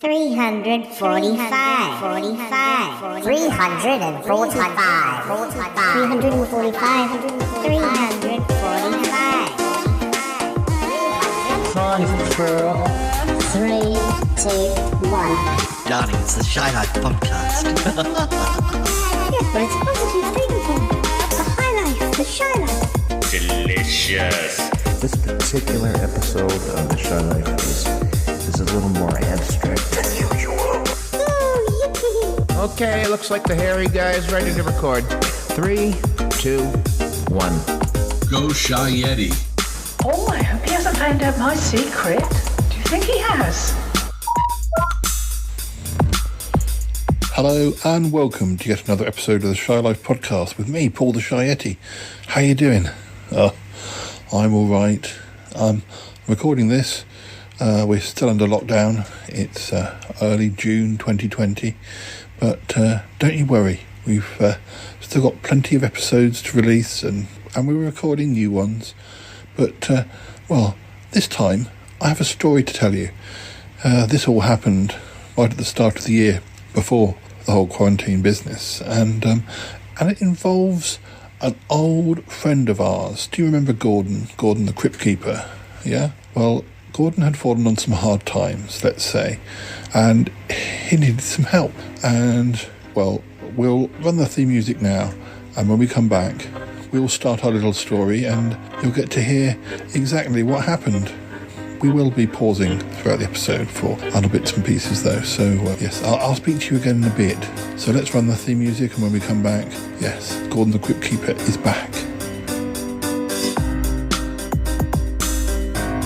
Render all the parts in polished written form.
345, 345, 5, 4, 3, 2, 1. Darling, it's the Shy Life podcast. Yes, but it's positive thinking. The high life, the shy life. Delicious. This particular episode of The Shy Life is a little more abstract than usual. Oh, yippee. Okay, looks like the hairy guy is ready to record. 3, 2, 1. Go Shy Yeti. Oh, I hope he hasn't found out my secret. Do you think he has? Hello and welcome to yet another episode of the Shy Life podcast with me, Paul the Shy Yeti. How you doing? I'm all right. I'm recording this. We're still under lockdown. It's early June 2020, but don't you worry. We've still got plenty of episodes to release, and we're recording new ones. But well, this time I have a story to tell you. This all happened right at the start of the year, before the whole quarantine business, and it involves an old friend of ours. Do you remember Gordon the Cryptkeeper? Yeah? Well, Gordon had fallen on some hard times, let's say, and he needed some help. And, well, we'll run the theme music now, and when we come back, we'll start our little story, and you'll get to hear exactly what happened. We will be pausing throughout the episode for other bits and pieces, though, so yes, I'll speak to you again in a bit. So let's run the theme music, and when we come back, yes, Gordon the Cryptkeeper is back.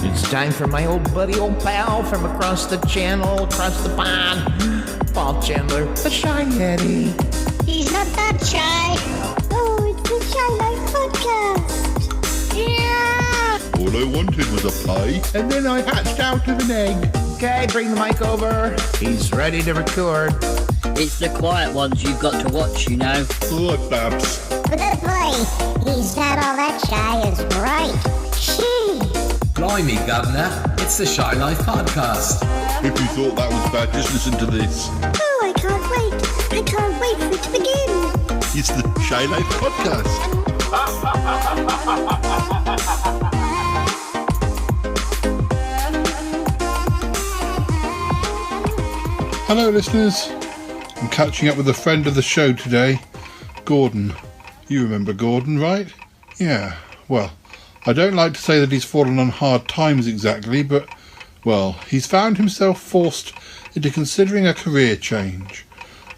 It's time for my old buddy, old pal from across the channel, across the pond, Paul Chandler, the Shy Yeti. He's not that shy. Oh, it's the Shy Life podcast. Yeah. All I wanted was a pie. And then I hatched out of an egg. Okay, bring the mic over. He's ready to record. It's the quiet ones you've got to watch, you know. Oh, Babs. But that boy, he's not all that shy is right. Gee. Blimey, Governor. It's the Shy Life podcast. If you thought that was bad, just listen to this. Oh, I can't wait. I can't wait for it to begin. It's the Shy Life podcast. Hello listeners, I'm catching up with a friend of the show today, Gordon. You remember Gordon, right? Yeah, well, I don't like to say that he's fallen on hard times exactly, but, well, he's found himself forced into considering a career change,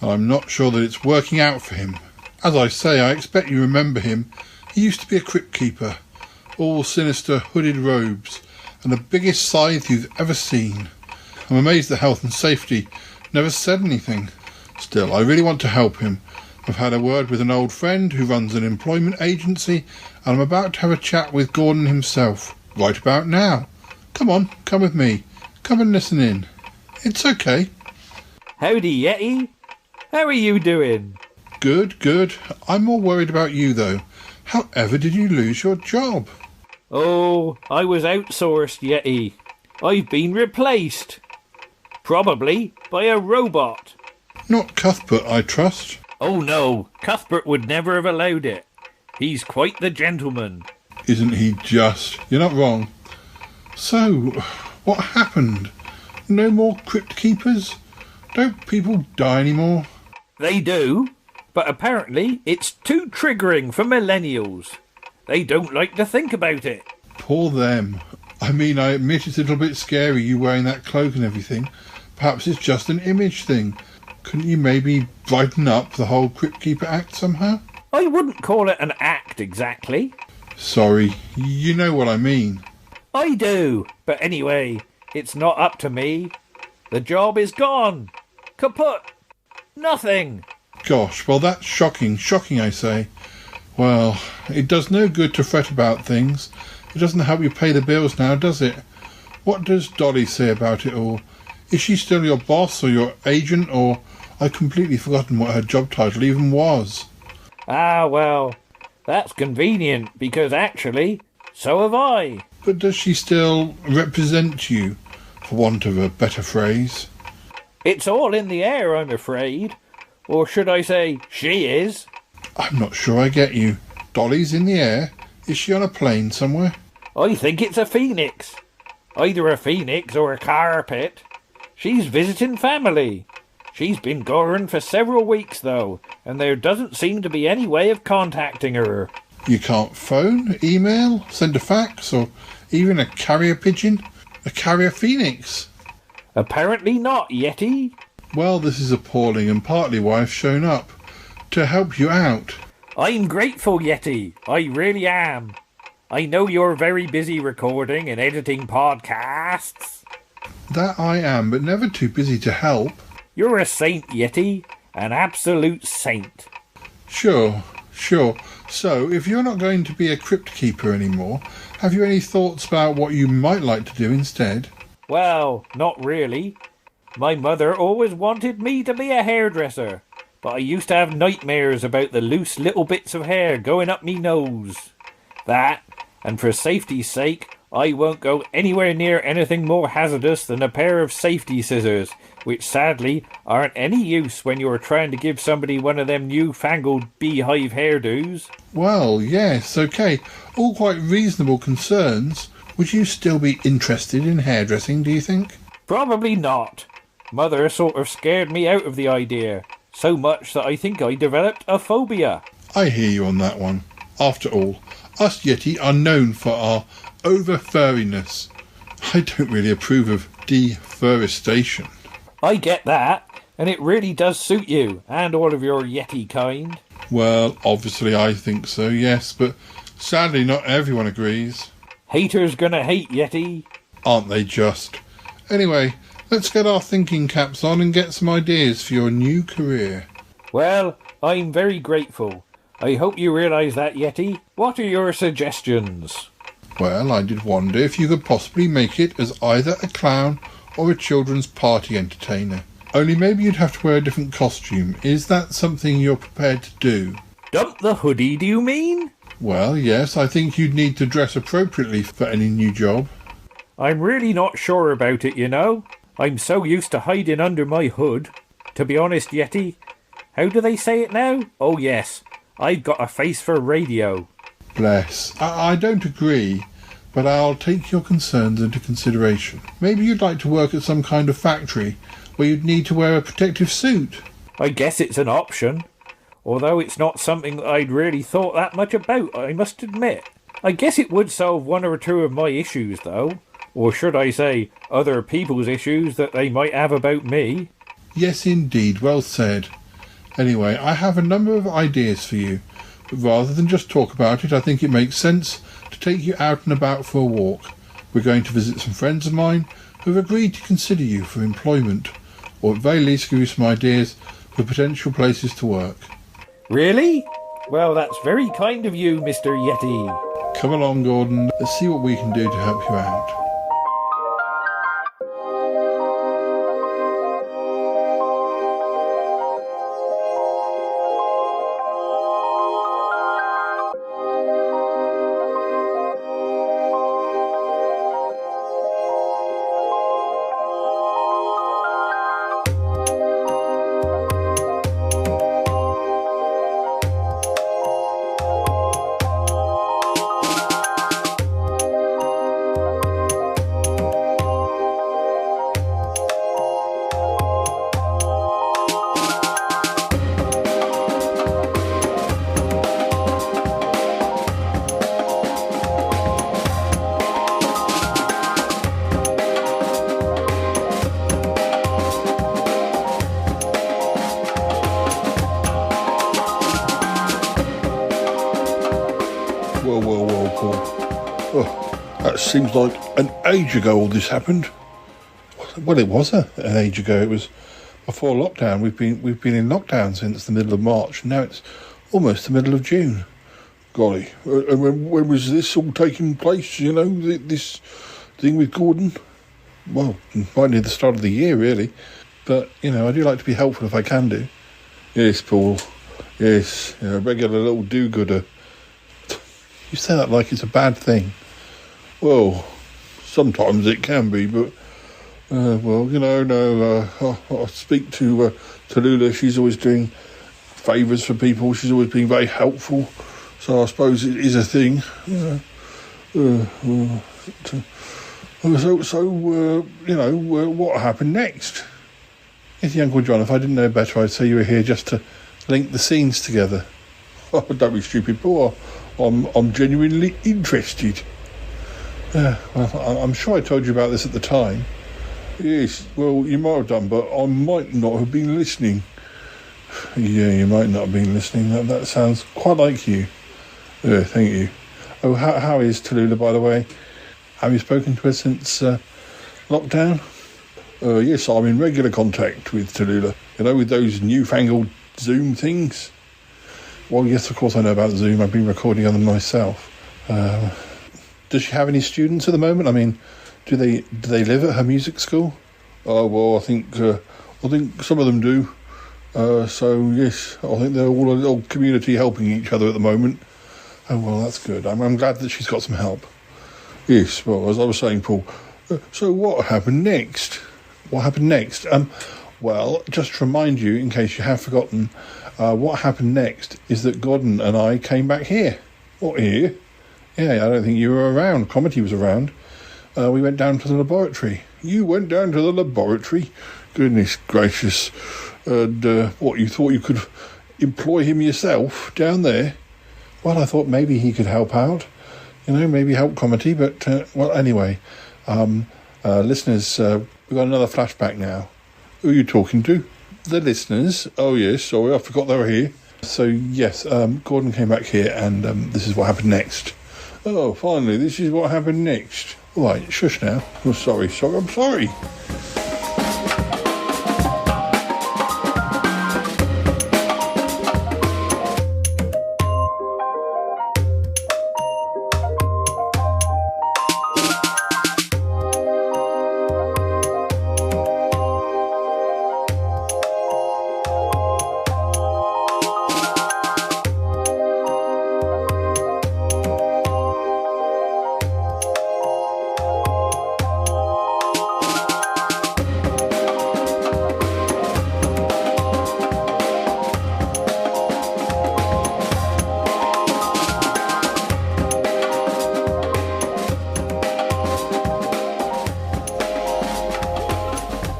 and I'm not sure that it's working out for him. As I say, I expect you remember him. He used to be a crypt-keeper, all sinister hooded robes, and the biggest scythe you've ever seen. I'm amazed that Health and Safety never said anything. Still, I really want to help him. I've had a word with an old friend who runs an employment agency, and I'm about to have a chat with Gordon himself, right about now. Come on, come with me. Come and listen in. It's okay. Howdy, Yeti. How are you doing? Good, good. I'm more worried about you, though. However did you lose your job? Oh, I was outsourced, Yeti. I've been replaced. Probably by a robot. Not Cuthbert, I trust. Oh no, Cuthbert would never have allowed it. He's quite the gentleman. Isn't he just? You're not wrong. So, what happened? No more crypt keepers? Don't people die anymore? They do, but apparently it's too triggering for millennials. They don't like to think about it. Poor them. I mean, I admit it's a little bit scary, you wearing that cloak and everything. Perhaps it's just an image thing. Couldn't you maybe brighten up the whole Cryptkeeper act somehow? I wouldn't call it an act exactly. Sorry, you know what I mean. I do, but anyway, it's not up to me. The job is gone. Kaput. Nothing. Gosh, well that's shocking, I say. Well, it does no good to fret about things. It doesn't help you pay the bills now, does it? What does Dolly say about it all? Is she still your boss or your agent, or I've completely forgotten what her job title even was. Ah, well, that's convenient, because actually, so have I. But does she still represent you, for want of a better phrase? It's all in the air, I'm afraid. Or should I say, she is. I'm not sure I get you. Dolly's in the air? Is she on a plane somewhere? I think it's a phoenix. Either a phoenix or a carpet. She's visiting family. She's been gone for several weeks, though, and there doesn't seem to be any way of contacting her. You can't phone, email, send a fax, or even a carrier pigeon? A carrier phoenix? Apparently not, Yeti. Well, this is appalling, and partly why I've shown up. To help you out. I'm grateful, Yeti. I really am. I know you're very busy recording and editing podcasts. That I am, but never too busy to help. You're a saint, Yeti. An absolute saint. Sure. So, if you're not going to be a Cryptkeeper anymore, have you any thoughts about what you might like to do instead? Well, not really. My mother always wanted me to be a hairdresser, but I used to have nightmares about the loose little bits of hair going up me nose. That, and for safety's sake, I won't go anywhere near anything more hazardous than a pair of safety scissors, which sadly aren't any use when you're trying to give somebody one of them newfangled beehive hairdos. Well, yes, okay. All quite reasonable concerns. Would you still be interested in hairdressing, do you think? Probably not. Mother sort of scared me out of the idea, so much that I think I developed a phobia. I hear you on that one. After all, us Yeti are known for our over-furriness. I don't really approve of deforestation. I get that, and it really does suit you, and all of your Yeti kind. Well, obviously I think so, yes, but sadly not everyone agrees. Haters gonna hate, Yeti. Aren't they just? Anyway, let's get our thinking caps on and get some ideas for your new career. Well, I'm very grateful. I hope you realise that, Yeti. What are your suggestions? Well, I did wonder if you could possibly make it as either a clown or a children's party entertainer. Only maybe you'd have to wear a different costume. Is that something you're prepared to do? Dump the hoodie, do you mean? Well, yes, I think you'd need to dress appropriately for any new job. I'm really not sure about it, you know. I'm so used to hiding under my hood. To be honest, Yeti, how do they say it now? Oh yes, I've got a face for radio. Bless. I don't agree, but I'll take your concerns into consideration. Maybe you'd like to work at some kind of factory where you'd need to wear a protective suit. I guess it's an option, although it's not something that I'd really thought that much about, I must admit. I guess it would solve one or two of my issues, though. Or should I say, other people's issues that they might have about me. Yes, indeed. Well said. Anyway, I have a number of ideas for you, but rather than just talk about it, I think it makes sense to take you out and about for a walk. We're going to visit some friends of mine who have agreed to consider you for employment, or at very least give you some ideas for potential places to work. Really? Well, that's very kind of you, Mr. Yeti. Come along, Gordon. Let's see what we can do to help you out. Whoa, Paul. Oh, that seems like an age ago all this happened. Well, it was an age ago. It was before lockdown. We've been in lockdown since the middle of March. Now it's almost the middle of June. Golly, and when was this all taking place? You know, this thing with Gordon. Well, right near the start of the year, really. But you know, I do like to be helpful if I can do. Yes, Paul. Yes, you know, a regular little do-gooder. You say that like it's a bad thing. Well, sometimes it can be, but Well, I'll speak to Tallulah. She's always doing favours for people. She's always been very helpful. So I suppose it is a thing. What happened next? Yes, Uncle John, if I didn't know better, I'd say you were here just to link the scenes together. Oh, don't be stupid, Paul. I'm genuinely interested. I'm sure I told you about this at the time. Yes, well, you might have done, but I might not have been listening. Yeah, you might not have been listening. That sounds quite like you. Thank you. Oh, how is Tallulah, by the way? Have you spoken to her since lockdown? Yes, I'm in regular contact with Tallulah. With those newfangled Zoom things. Well, yes, of course I know about Zoom. I've been recording on them myself. Does she have any students at the moment? I mean, do they live at her music school? Oh, well, I think some of them do. So yes, I think they're all a little community helping each other at the moment. Oh, well, that's good. I'm glad that she's got some help. Yes, well, as I was saying, Paul, so what happened next? What happened next? Well, just to remind you, in case you have forgotten, what happened next is that Gordon and I came back here. What, here? Yeah, I don't think you were around. Comedy was around. We went down to the laboratory. You went down to the laboratory? Goodness gracious. And what, you thought you could employ him yourself down there? Well, I thought maybe he could help out. Maybe help comedy. But, well, anyway, listeners, we've got another flashback now. Who are you talking to? The listeners. Oh, yes, sorry, I forgot they were here. So, yes, Gordon came back here, and this is what happened next. Oh, finally, this is what happened next. All right, shush now. Oh, sorry, I'm sorry.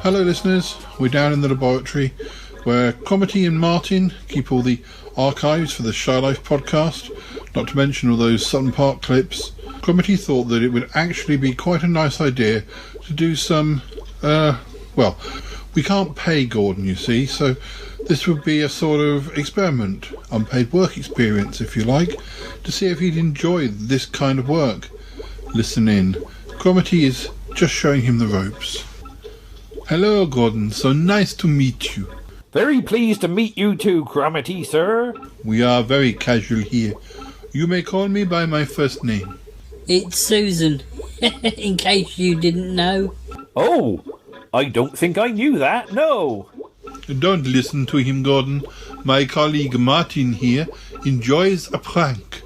Hello listeners, we're down in the laboratory where Cromitty and Martin keep all the archives for the Shy Life podcast, not to mention all those Sutton Park clips. Cromitty thought that it would actually be quite a nice idea to do some, we can't pay Gordon, you see, so this would be a sort of experiment, unpaid work experience if you like, to see if he'd enjoy this kind of work. Listen in. Cromitty is just showing him the ropes. Hello, Gordon. So nice to meet you. Very pleased to meet you too, Cromitty, sir. We are very casual here. You may call me by my first name. It's Susan, in case you didn't know. Oh, I don't think I knew that, no. Don't listen to him, Gordon. My colleague Martin here enjoys a prank.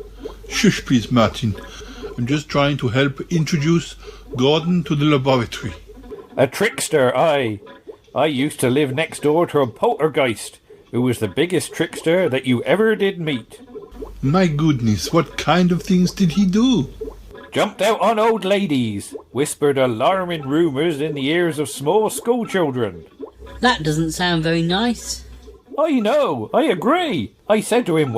Shush, please, Martin. I'm just trying to help introduce Gordon to the laboratory. A trickster, aye. I used to live next door to a poltergeist, who was the biggest trickster that you ever did meet. My goodness, what kind of things did he do? Jumped out on old ladies, whispered alarming rumours in the ears of small school children. That doesn't sound very nice. I know, I agree. I said to him,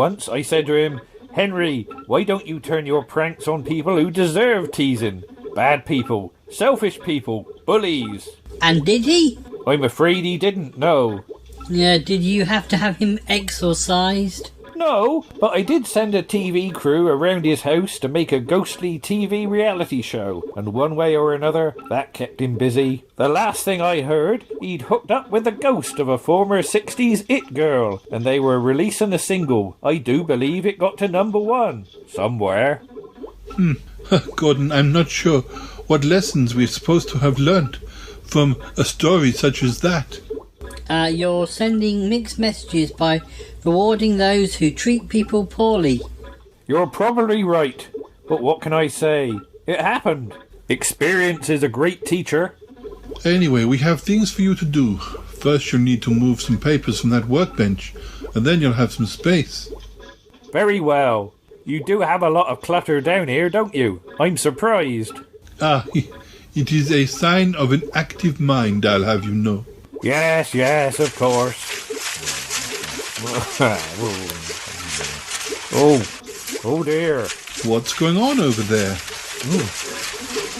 Henry, why don't you turn your pranks on people who deserve teasing? Bad people, selfish people, bullies. And did he? I'm afraid he didn't, no. Yeah, did you have to have him exorcised? No, but I did send a TV crew around his house to make a ghostly TV reality show, and one way or another, that kept him busy. The last thing I heard, he'd hooked up with the ghost of a former 60s it girl, and they were releasing a single. I do believe it got to #1, somewhere. Gordon, I'm not sure what lessons we're supposed to have learnt from a story such as that. You're sending mixed messages by rewarding those who treat people poorly. You're probably right, but what can I say? It happened. Experience is a great teacher. Anyway, we have things for you to do. First, you'll need to move some papers from that workbench, and then you'll have some space. Very well. You do have a lot of clutter down here, don't you? I'm surprised. Ah, it is a sign of an active mind, I'll have you know. Yes, of course. Oh dear. What's going on over there?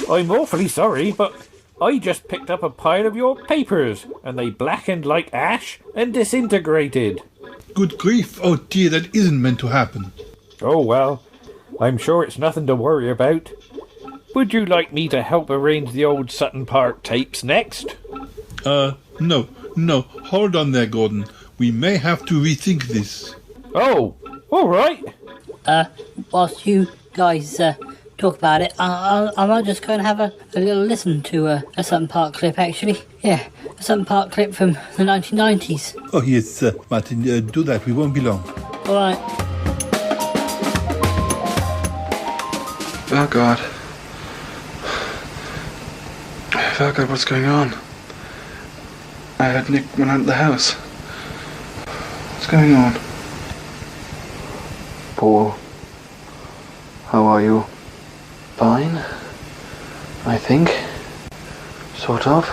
I'm awfully sorry, but I just picked up a pile of your papers, and they blackened like ash and disintegrated. Good grief, oh dear, that isn't meant to happen. Oh well, I'm sure it's nothing to worry about. Would you like me to help arrange the old Sutton Park tapes next? No, hold on there, Gordon. We may have to rethink this. Oh, all right. Whilst you guys talk about it, I might just go and have a little listen to a Sutton Park clip, actually. Yeah, a Sutton Park clip from the 1990s. Oh yes, Martin, do that. We won't be long. All right. Oh God. Oh God, what's going on? I heard Nick went out of the house. What's going on? Paul, how are you? Fine, I think. Sort of.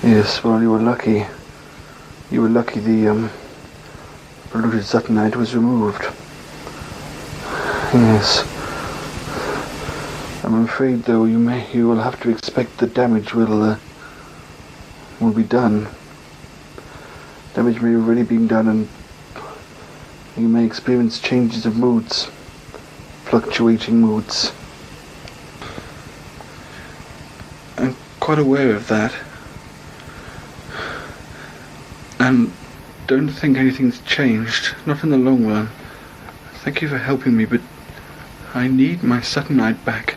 Yes, well, you were lucky. You were lucky the polluted Suttonite was removed. Yes. I'm afraid, though, you will have to expect that damage will be done. Damage may have already been done, and you may experience changes of moods, fluctuating moods. I'm quite aware of that, and don't think anything's changed, not in the long run. Thank you for helping me, but I need my Suttonite back.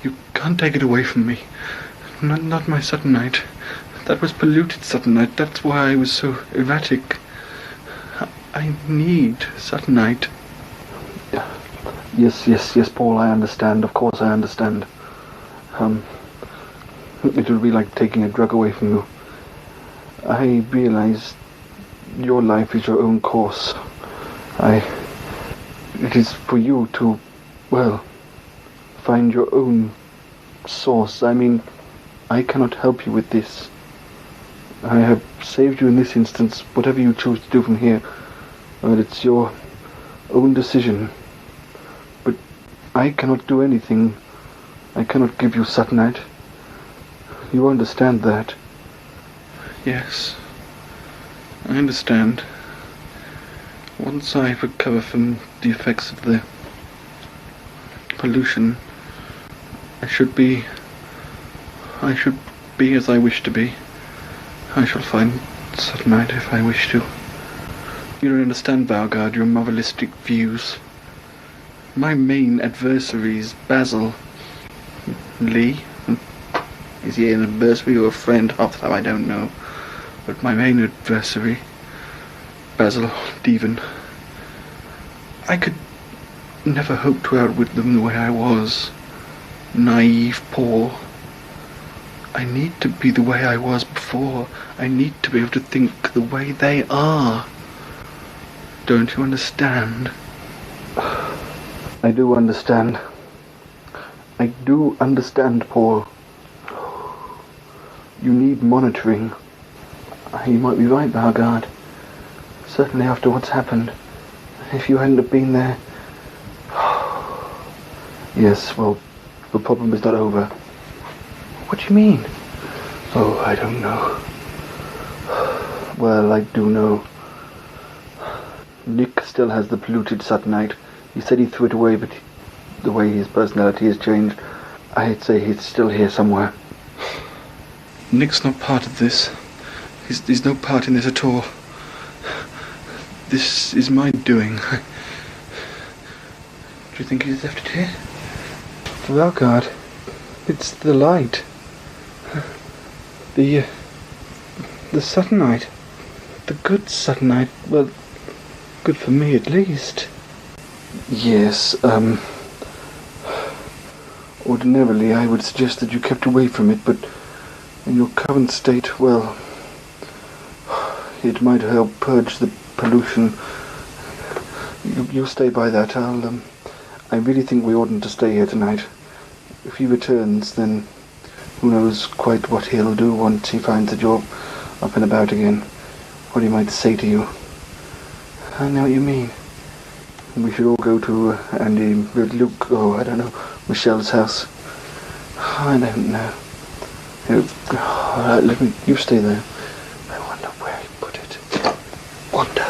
You can't take it away from me. Not my Suttonite. That was polluted Suttonite. That's why I was so erratic. I need Suttonite. Yes, Paul, I understand. Of course I understand. It would be like taking a drug away from you. I realize your life is your own course. It is for you to, well, find your own source. I mean, I cannot help you with this. I have saved you in this instance. Whatever you choose to do from here, well, it's your own decision. But I cannot do anything. I cannot give you Suttonite. You understand that? Yes, I understand. Once I recover from the effects of the pollution, I should be as I wish to be. I shall find Suttonite if I wish to. You don't understand, Blackadder, your moralistic views. My main adversary is Basil. Lee? Is he an adversary or a friend? Half the time I don't know. But my main adversary, Basil Devon. I could never hope to outwit them the way I was. Naive, poor. I need to be the way I was before. I need to be able to think the way they are. Don't you understand? I do understand. I do understand, Paul. You need monitoring. You might be right, Blackadder. Certainly after what's happened. If you hadn't have been there... Yes, well, the problem is not over. What do you mean? Oh, I don't know. Well, I do know. Nick still has the polluted Suttonite. He said he threw it away, but the way his personality has changed, I'd say he's still here somewhere. Nick's not part of this. He's no part in this at all. This is my doing. Do you think he's left it here? Blackadder, it's the light. The Suttonite. The good Suttonite. Well, good for me at least. Yes, ordinarily I would suggest that you kept away from it, but In your current state, well, it might help purge the pollution. You stay by that. I really think we oughtn't to stay here tonight. If he returns, then who knows quite what he'll do once he finds a job up and about again. What he might say to you. I know what you mean. We should all go to Andy, Luke, I don't know, Michelle's house. I don't know. You stay there. I wonder where he put it. Wonder.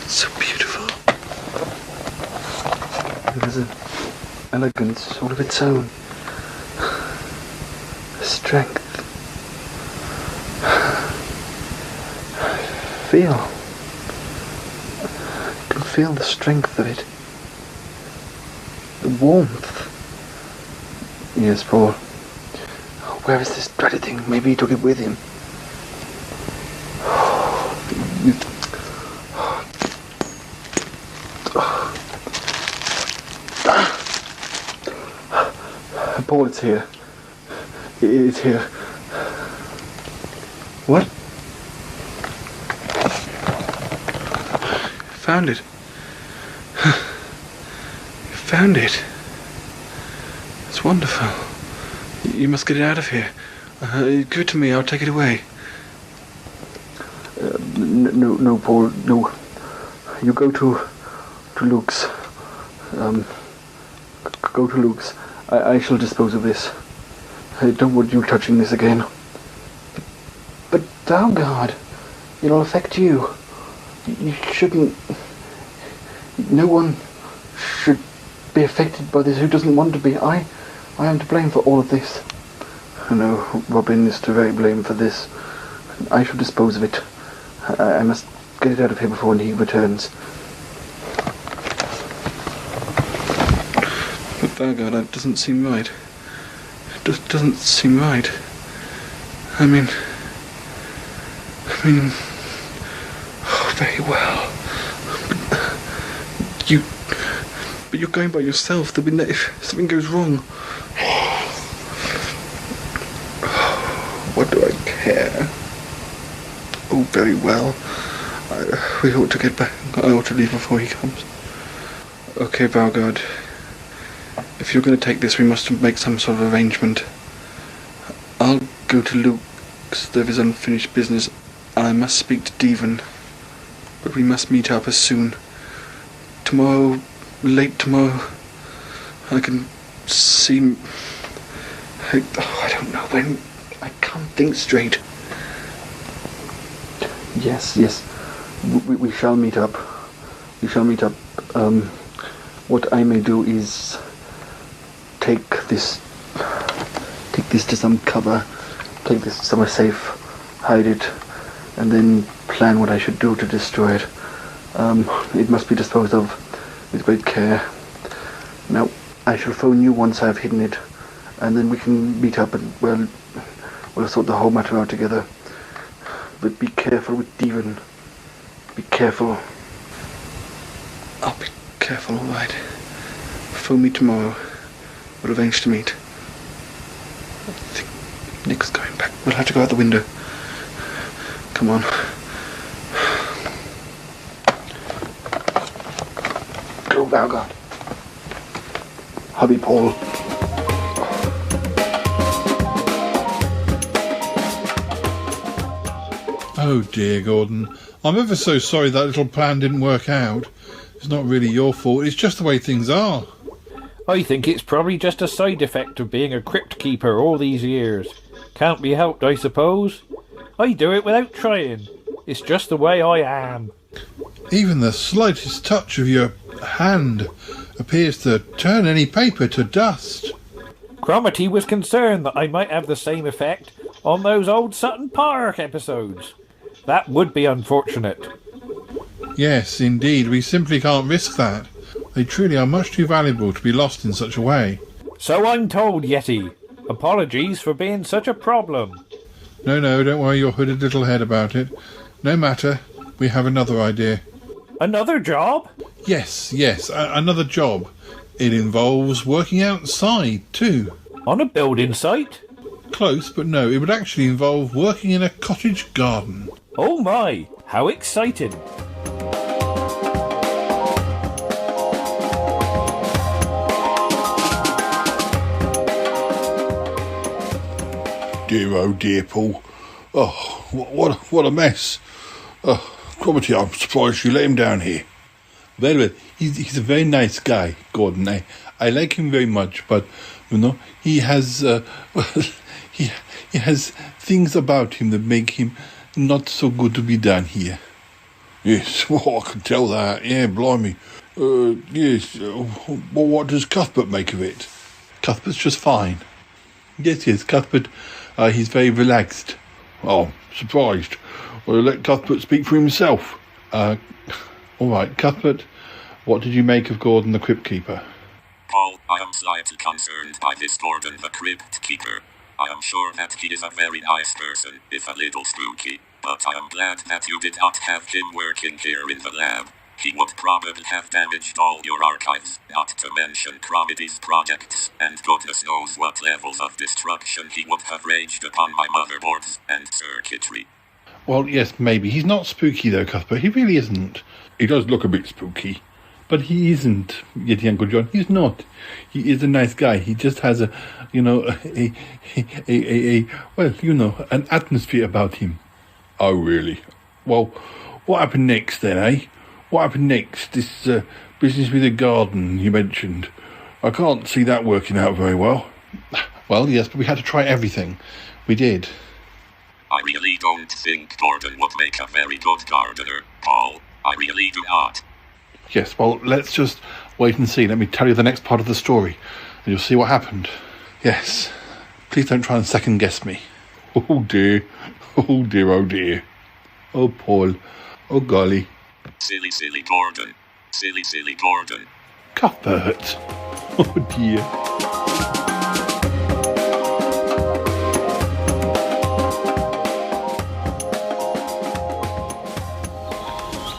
So beautiful. It has an elegance all of its own. A strength. Feel the strength of it. The warmth. Yes, Paul. Where is this dreaded thing? Maybe he took it with him. Paul, it's here. It's here. What? Found it. Found it. It's wonderful. You must get it out of here. Give it to me. I'll take it away. No, Paul. No. You go to Luke's. Go to Luke's. I shall dispose of this. I don't want you touching this again. But Valgard, it'll affect you. You shouldn't. No one should be affected by this who doesn't want to be. I am to blame for all of this. I know Robin is to very blame for this. I shall dispose of it. I must get it out of here before he returns. But Valgard, that doesn't seem right. It just doesn't seem right. I mean, oh, very well. But you're going by yourself. There'll be if something goes wrong. What do I care? Oh, very well. We ought to get back. I ought to leave before he comes. Okay, Valgard. If you're going to take this, we must make some sort of arrangement. I'll go to Luke's. There is unfinished business. I must speak to Devon. But we must meet up as soon. Tomorrow, late tomorrow, I can see... I don't know when. I can't think straight. Yes. We shall meet up. We shall meet up. What I may do is take this to some cover, take this somewhere safe, hide it, and then plan what I should do to destroy it. It must be disposed of with great care. Now, I shall phone you once I've hidden it, and then we can meet up and, we'll sort the whole matter out together. But be careful with Devon. Be careful. I'll be careful, all right. Phone me tomorrow. We'll arrange to meet. I think Nick's going back. We'll have to go out the window. Come on. Go, Valgard. Hurry, Paul. Oh dear, Gordon. I'm ever so sorry that little plan didn't work out. It's not really your fault, it's just the way things are. I think it's probably just a side effect of being a Cryptkeeper all these years. Can't be helped, I suppose. I do it without trying. It's just the way I am. Even the slightest touch of your hand appears to turn any paper to dust. Cromarty was concerned that I might have the same effect on those old Sutton Park episodes. That would be unfortunate. Yes, indeed, we simply can't risk that. They truly are much too valuable to be lost in such a way. So I'm told, Yeti. Apologies for being such a problem. No, don't worry your hooded little head about it. No matter, we have another idea. Another job? Yes, another job. It involves working outside, too. On a building site? Close, but no, it would actually involve working in a cottage garden. Oh my, how exciting. Dear, oh dear, Paul. Oh, what a mess. Oh, Cromitty, I'm surprised you let him down here. Well, he's a very nice guy, Gordon. I like him very much, but, he has, he has things about him that make him not so good to be down here. Yes, well, I can tell that. Yeah, blimey. Yes, well, what does Cuthbert make of it? Cuthbert's just fine. Yes, Cuthbert, he's very relaxed. Oh, surprised. Well, let Cuthbert speak for himself. All right, Cuthbert, what did you make of Gordon the Cryptkeeper? Paul, I am slightly concerned by this Gordon the Cryptkeeper. I am sure that he is a very nice person, if a little spooky, but I am glad that you did not have him working here in the lab. He would probably have damaged all your archives, not to mention Cromitty's projects, and goodness knows what levels of destruction he would have raged upon my motherboards and circuitry. Well, yes, maybe. He's not spooky, though, Cuthbert. He really isn't. He does look a bit spooky. But he isn't, yet Uncle John. He's not. He is a nice guy. He just has an atmosphere about him. Oh, really? Well, what happened next, then, eh? What happened next? This business with the garden you mentioned. I can't see that working out very well. Well, yes, but we had to try everything. We did. I really don't think Gordon would make a very good gardener, Paul. I really do not. Yes, well, let's just wait and see. Let me tell you the next part of the story, and you'll see what happened. Yes. Please don't try and second-guess me. Oh, dear. Oh, dear, oh, dear. Oh, Paul. Oh, golly. Silly, silly Gordon. Silly, silly Gordon. Cuthbert. Oh, dear.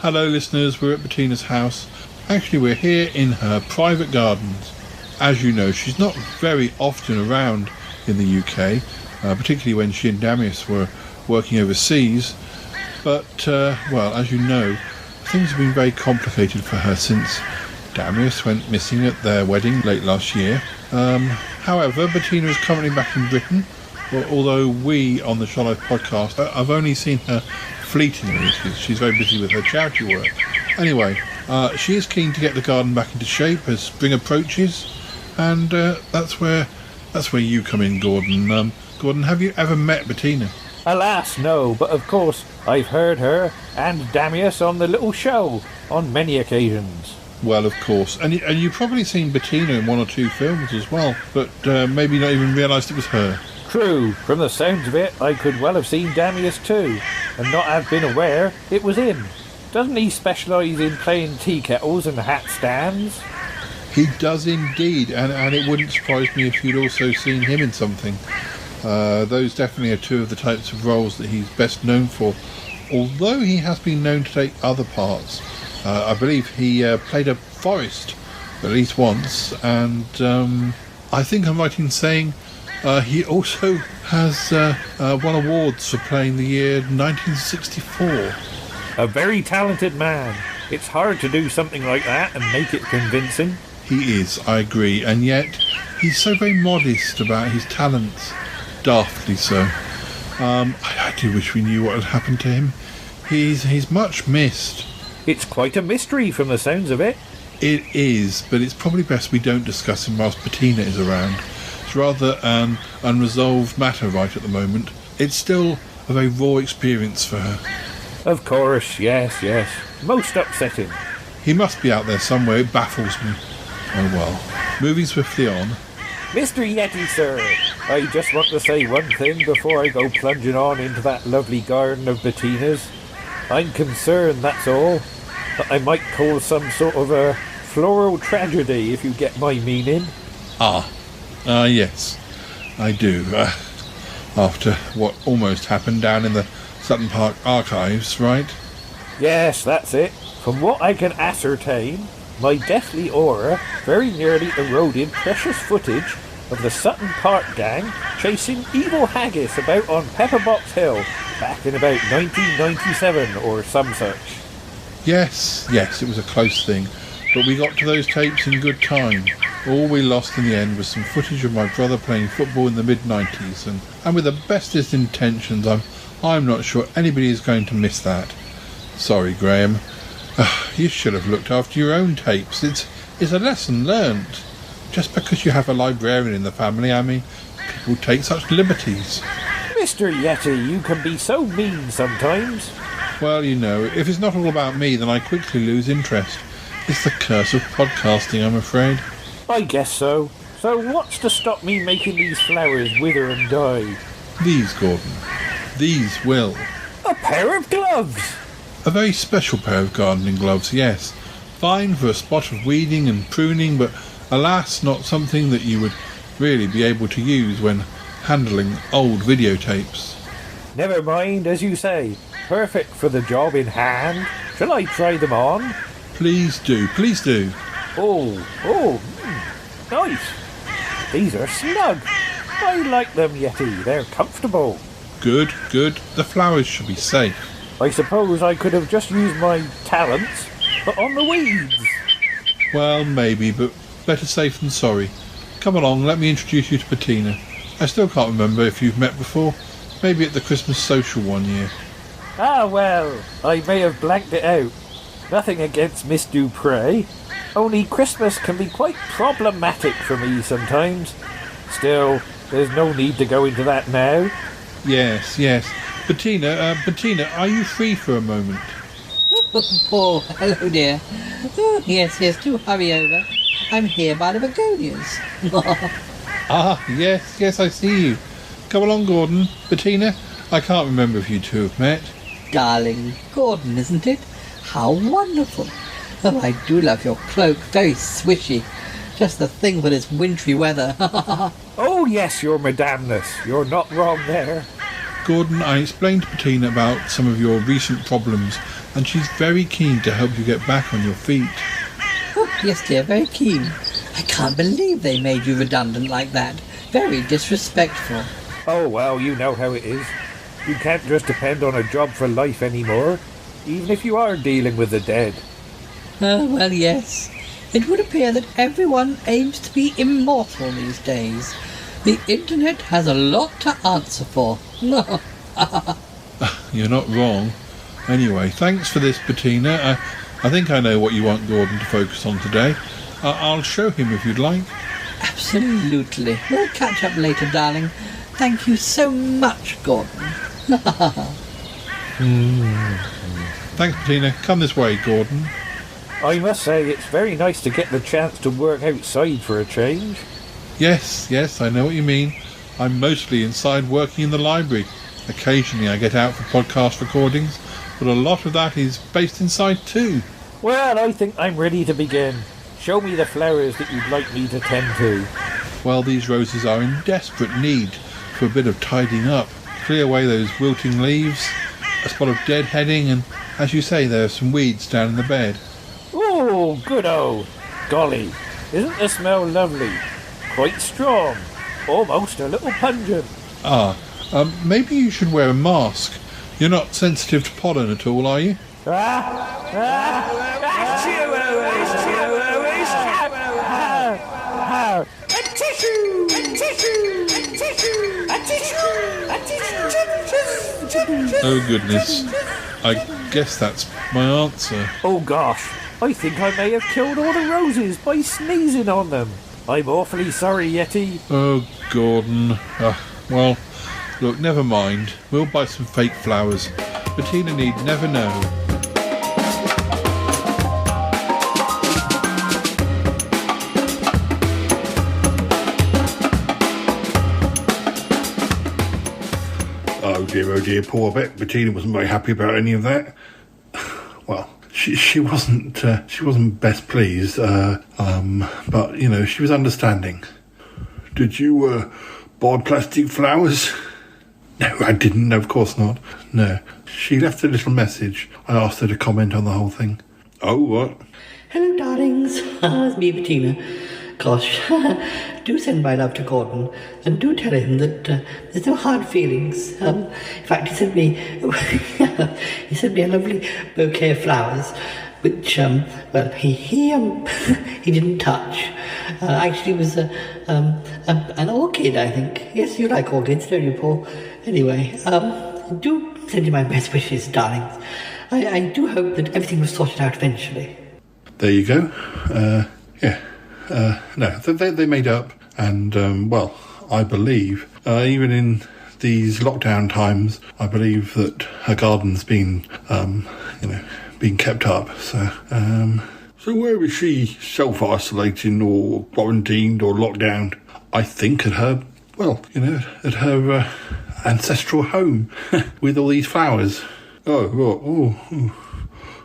Hello, listeners. We're at Bettina's house. Actually, we're here in her private gardens. As you know, she's not very often around in the UK, particularly when she and Damius were working overseas. But, well, as you know, things have been very complicated for her since Damius went missing at their wedding late last year. However, Bettina is currently back in Britain, although we on the Shall I podcast, I've only seen her fleetingly. She's very busy with her charity work. Anyway, she is keen to get the garden back into shape as spring approaches, and that's where you come in, Gordon. Gordon, have you ever met Bettina? Alas, no, but of course I've heard her and Damius on the little show on many occasions. Well, of course, and you've probably seen Bettina in one or two films as well, but maybe not even realised it was her. True, from the sounds of it, I could well have seen Damius too, and not have been aware it was him. Doesn't he specialise in playing tea kettles and hat stands? He does indeed, and it wouldn't surprise me if you'd also seen him in something. Those definitely are two of the types of roles that he's best known for, although he has been known to take other parts. I believe he played a forest at least once, and I think I'm right in saying he also has won awards for playing the year 1964. A very talented man. It's hard to do something like that and make it convincing. He is, I agree, and yet he's so very modest about his talents. Daftly so. I do wish we knew what had happened to him. He's much missed. It's quite a mystery from the sounds of it. It is, but it's probably best we don't discuss him whilst Bettina is around. It's rather an unresolved matter right at the moment. It's still a very raw experience for her. Of course, yes. Most upsetting. He must be out there somewhere, it baffles me. Oh well. Moving swiftly on. Mr. Yeti, sir, I just want to say one thing before I go plunging on into that lovely garden of Bettina's. I'm concerned, that's all, that I might cause some sort of a floral tragedy, if you get my meaning. Yes, I do. After what almost happened down in the Sutton Park archives, right? Yes, that's it. From what I can ascertain, my deathly aura very nearly eroded precious footage of the Sutton Park gang chasing evil haggis about on Pepperbox Hill back in about 1997 or some such. Yes, it was a close thing, but we got to those tapes in good time. All we lost in the end was some footage of my brother playing football in the mid-90s, and with the bestest intentions, I'm not sure anybody is going to miss that. Sorry, Graham. You should have looked after your own tapes. It's a lesson learnt. Just because you have a librarian in the family, I mean, people take such liberties. Mr. Yeti, you can be so mean sometimes. Well, you know, if it's not all about me, then I quickly lose interest. It's the curse of podcasting, I'm afraid. I guess so. So what's to stop me making these flowers wither and die? These, Gordon. These will. A pair of gloves! A very special pair of gardening gloves, yes. Fine for a spot of weeding and pruning, but alas, not something that you would really be able to use when handling old videotapes. Never mind, as you say. Perfect for the job in hand. Shall I try them on? Please do, please do. Nice. These are snug. I like them, Yeti. They're comfortable. Good. The flowers should be safe. I suppose I could have just used my talents, but on the weeds. Well, maybe, but better safe than sorry. Come along, let me introduce you to Bettina. I still can't remember if you've met before. Maybe at the Christmas social one year. Ah, well, I may have blanked it out. Nothing against Miss Dupre. Only Christmas can be quite problematic for me sometimes. Still, there's no need to go into that now. Yes. Bettina, are you free for a moment? Oh, hello, dear. Oh, yes, do hurry over. I'm here by the begonias. Yes, I see you. Come along, Gordon. Bettina, I can't remember if you two have met. Darling, Gordon, isn't it? How wonderful. Oh, I do love your cloak. Very swishy. Just the thing for this wintry weather. Oh, yes, your madamness. You're not wrong there. Gordon, I explained to Bettina about some of your recent problems, and she's very keen to help you get back on your feet. Oh, yes, dear, very keen. I can't believe they made you redundant like that. Very disrespectful. Oh, well, you know how it is. You can't just depend on a job for life anymore, even if you are dealing with the dead. Oh, well, yes. It would appear that everyone aims to be immortal these days. The internet has a lot to answer for. You're not wrong. Anyway, thanks for this, Bettina. I think I know what you want Gordon to focus on today. I'll show him if you'd like. Absolutely. We'll catch up later, darling. Thank you so much, Gordon. Thanks, Bettina. Come this way, Gordon. I must say, it's very nice to get the chance to work outside for a change. Yes, I know what you mean. I'm mostly inside working in the library. Occasionally I get out for podcast recordings, but a lot of that is based inside too. Well, I think I'm ready to begin. Show me the flowers that you'd like me to tend to. Well, these roses are in desperate need for a bit of tidying up. Clear away those wilting leaves, a spot of deadheading, and, as you say, there are some weeds down in the bed. Oh, good-o. Golly, isn't the smell lovely? Quite strong. Almost a little pungent. Maybe you should wear a mask. You're not sensitive to pollen at all, are you? Oh goodness, I guess that's my answer. Oh gosh, I think I may have killed all the roses by sneezing on them. I'm awfully sorry, Yeti. Oh, Gordon. Well, look, never mind. We'll buy some fake flowers. Bettina need never know. Oh dear, poor Bet. Bettina wasn't very happy about any of that. Well, she wasn't best pleased, but, you know, she was understanding. Did you, buy plastic flowers? No, I didn't. No, of course not. No. She left a little message. I asked her to comment on the whole thing. Oh, what? Hello, darlings. It's me, Bettina. Gosh, do send my love to Gordon, and do tell him that there's no hard feelings. In fact, he sent me a lovely bouquet of flowers, which he didn't touch. Actually, it was an orchid, I think. Yes, you like orchids, don't you, Paul? Anyway, do send you my best wishes, darlings. I do hope that everything was sorted out eventually. There you go. No, they made up, and I believe even in these lockdown times, I believe that her garden's been being kept up. So where is she self-isolating or quarantined or locked down? I think at her ancestral home with all these flowers. Oh,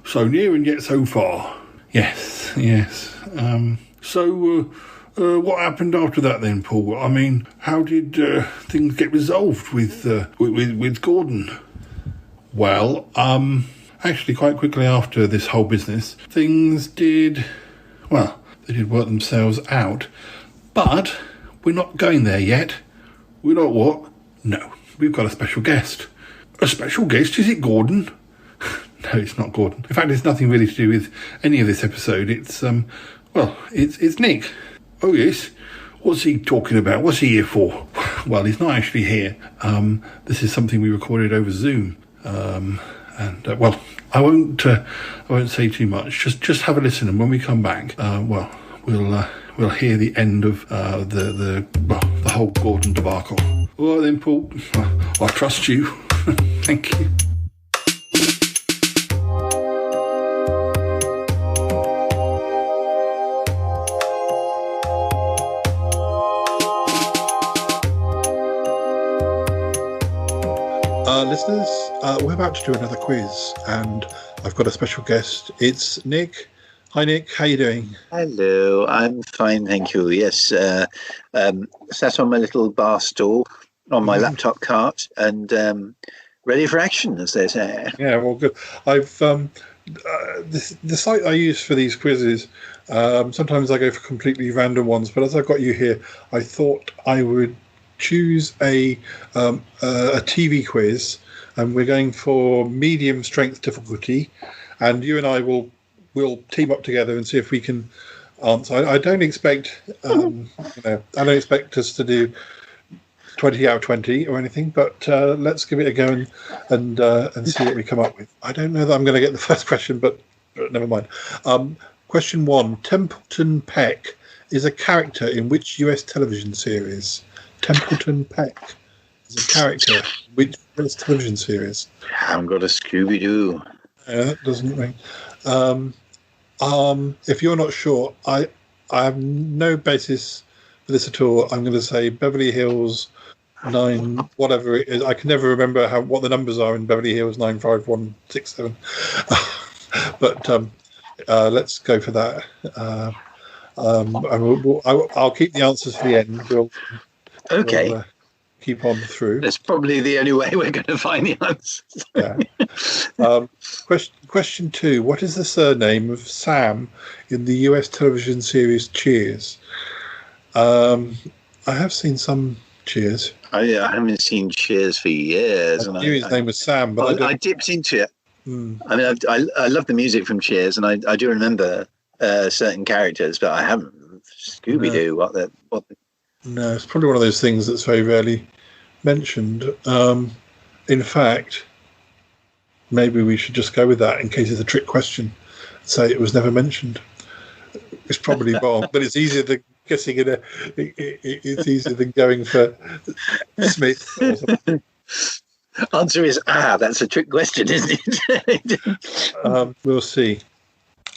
so near and yet so far. Yes. So what happened after that then, Paul? I mean, how did things get resolved with Gordon? Well, actually, quite quickly after this whole business, things did work themselves out. But we're not going there yet. We're not what? No, we've got a special guest. A special guest? Is it Gordon? No, it's not Gordon. In fact, it's nothing really to do with any of this episode. It's it's Nick. Oh yes. What's he talking about? What's he here for? Well, he's not actually here. This is something we recorded over Zoom. I won't say too much. Just have a listen, and when we come back, we'll hear the end of the whole Gordon debacle. All right then, Paul. I trust you. Thank you. Listeners, we're about to do another quiz, and I've got a special guest. It's Nick. Hi, Nick. How you doing? Hello. I'm fine, thank you. Yes, sat on my little bar stool on my laptop cart and ready for action, as they say. Yeah, well, good. I've the site I use for these quizzes. Sometimes I go for completely random ones, but as I've got you here, I thought I would choose a TV quiz, and we're going for medium strength difficulty, and you and I will team up together and see if we can answer. I don't expect I don't expect us to do 20 out of 20 or anything, but let's give it a go and see what we come up with. I don't know that I'm going to get the first question, but never mind. Question 1: Templeton Peck is a character in which US television series? Templeton Peck is a character in which US television series? I haven't got a Scooby-Doo. Yeah, that doesn't ring. If you're not sure, I have no basis for this at all. I'm going to say Beverly Hills 9, whatever it is. I can never remember what the numbers are in Beverly Hills 95167. But let's go for that. I'll keep the answers for the end. Okay. We'll keep on through. That's probably the only way we're going to find the answers. Yeah. Question 2: What is the surname of Sam in the US television series Cheers? I have seen some Cheers. I haven't seen Cheers for years. I knew his name was Sam, but I dipped into it. Mm. I mean, I love the music from Cheers, and I do remember certain characters, but I haven't. Scooby-Doo, what the No, it's probably one of those things that's very rarely mentioned. In fact, maybe we should just go with that in case it's a trick question. Say it was never mentioned. It's probably wrong, but it's easier than guessing it. It's easier than going for Smith or something. Answer is that's a trick question, isn't it? We'll see.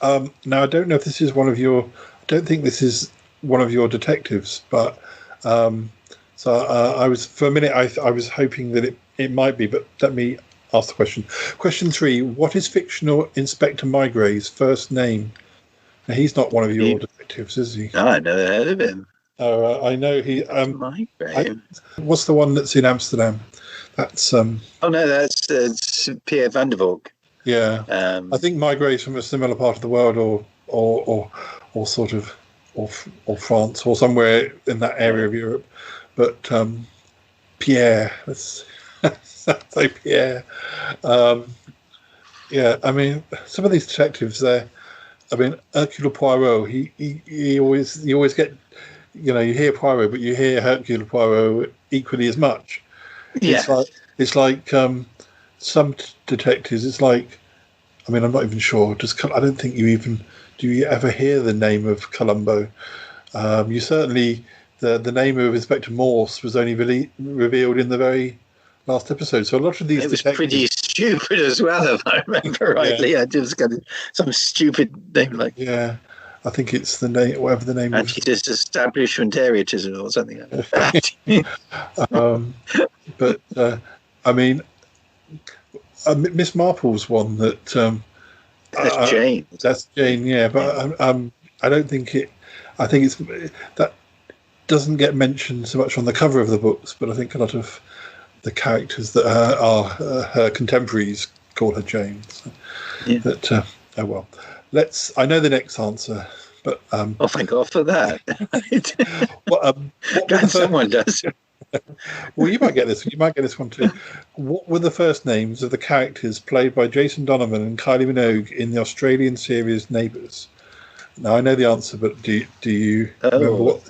Now I don't know if this is one of your. I don't think this is one of your detectives, but I was for a minute. I was hoping that it might be, but let me ask the question. Question 3: What is fictional Inspector Migre's first name? Now, he's not one of your detectives, is he? No, I never heard of him. I know he. Migre. What's the one that's in Amsterdam? That's. Oh no, that's Pierre van der Valk. Yeah, I think Migre's from a similar part of the world, or or France or somewhere in that area of Europe. But Pierre, let's say Pierre. Yeah, I mean, some of these detectives there. I mean, Hercule Poirot. He always get, you hear Poirot, but you hear Hercule Poirot equally as much. Yeah. It's like some detectives. It's like, I mean, I'm not even sure. I don't think do you ever hear the name of Columbo? You certainly the name of Inspector Morse was only really revealed in the very last episode. So a lot of these it was pretty stupid as well, if I remember rightly. Yeah. I just got some stupid name like I think it's the name, whatever the name was. Anti-establishmentarianism or something like that. But I mean, Miss Marple's one that. That's Jane. That's Jane, yeah. But I don't think it. I think it's that doesn't get mentioned so much on the cover of the books, but I think a lot of the characters that are her contemporaries call her Jane. So. Yeah. But oh well. I know the next answer, but oh, thank God for that. What someone does. Well, you might get this. You might get this one too. What were the first names of the characters played by Jason Donovan and Kylie Minogue in the Australian series Neighbours? Now I know the answer, but do you remember what?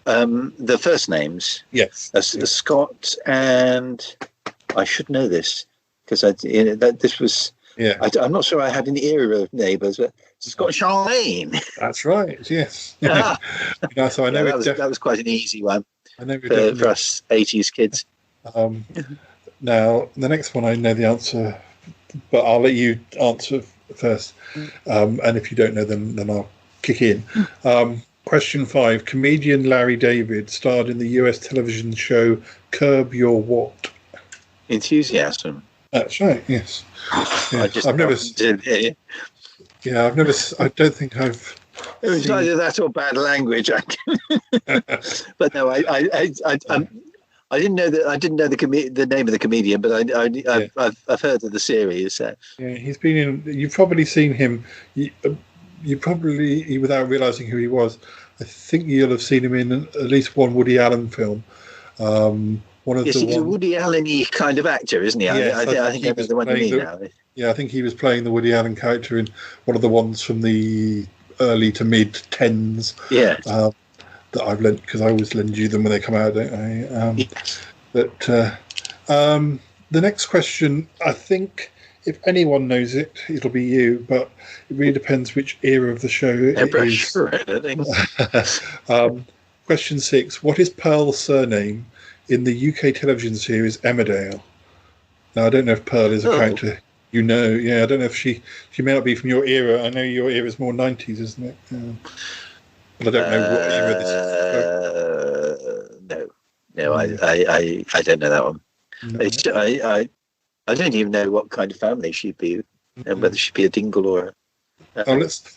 Remember the first names? Yes. Scott and I should know this because this was. Yeah. I'm not sure I had an era of Neighbours, but Scott Charlene. That's right. Yes. Yeah. So I know that was quite an easy one. I know for us 80s kids. Now, the next one I know the answer, but I'll let you answer first. And if you don't know, then I'll kick in. Question 5. Comedian Larry David starred in the US television show Curb Your What? Enthusiasm. That's right, yes. Yeah. I don't think I've... It was either that or bad language. But no, I didn't know that. I didn't know the name of the comedian, but I've heard of the series. So. Yeah, he's been in. You've probably seen him. You probably, without realizing who he was, I think you'll have seen him in at least one Woody Allen film. He's a Woody Allen-y kind of actor, isn't he? Yes, I think I know the one you mean now. Yeah, I think he was playing the Woody Allen character in one of the ones from the early to mid 10s. Yeah. That I've lent, because I always lend you them when they come out, don't I? Yes. But the next question, I think if anyone knows it, it'll be you, but it really depends which era of the show it is. Sure, I think. Question 6. What is Pearl's surname in the UK television series Emmerdale? Now, I don't know if Pearl is a character you know. Yeah, I don't know if she may not be from your era. I know your era is more 90s, isn't it? But I don't know what era this is. No, I don't know that one. No. I don't even know what kind of family she'd be, and whether she'd be a dingle or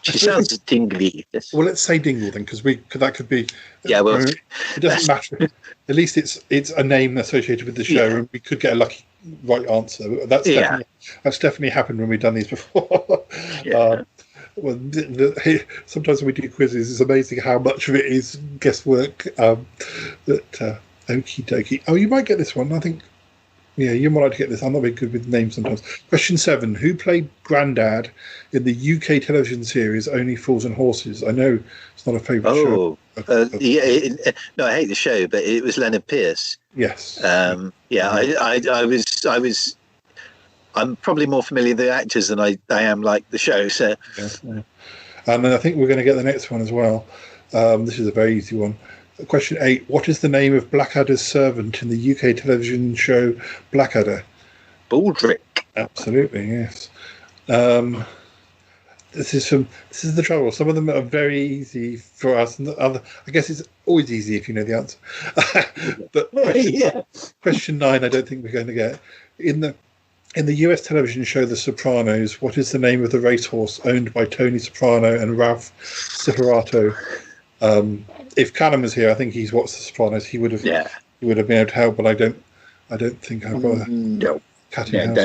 she sounds dingly. Well, let's say dingle then, because that could be. Yeah, well, it doesn't matter. At least it's a name associated with the show, and we could get a lucky right answer. That's definitely happened when we've done these before. Yeah. Well, sometimes when we do quizzes, it's amazing how much of it is guesswork. Okie dokie. Oh, you might get this one. I think. Yeah, you might like to get this. I'm not very good with names sometimes. Question 7. Who played Granddad in the UK television series Only Fools and Horses? I know it's not a favourite show. No, I hate the show, but it was Leonard Pierce. Yes. I'm probably more familiar with the actors than I am like the show. So. Yeah. And then I think we're going to get the next one as well. This is a very easy one. Question 8. What is the name of Blackadder's servant in the UK television show Blackadder? Baldrick. Absolutely, yes. This is the trouble. Some of them are very easy for us, and the other, I guess it's always easy if you know the answer. But question 9, I don't think we're going to get. In the US television show The Sopranos, what is the name of the racehorse owned by Tony Soprano and Ralph Cifarato? If Callum was here, I think he's watched The Sopranos. He would have been able to help, but I don't think I've got a don't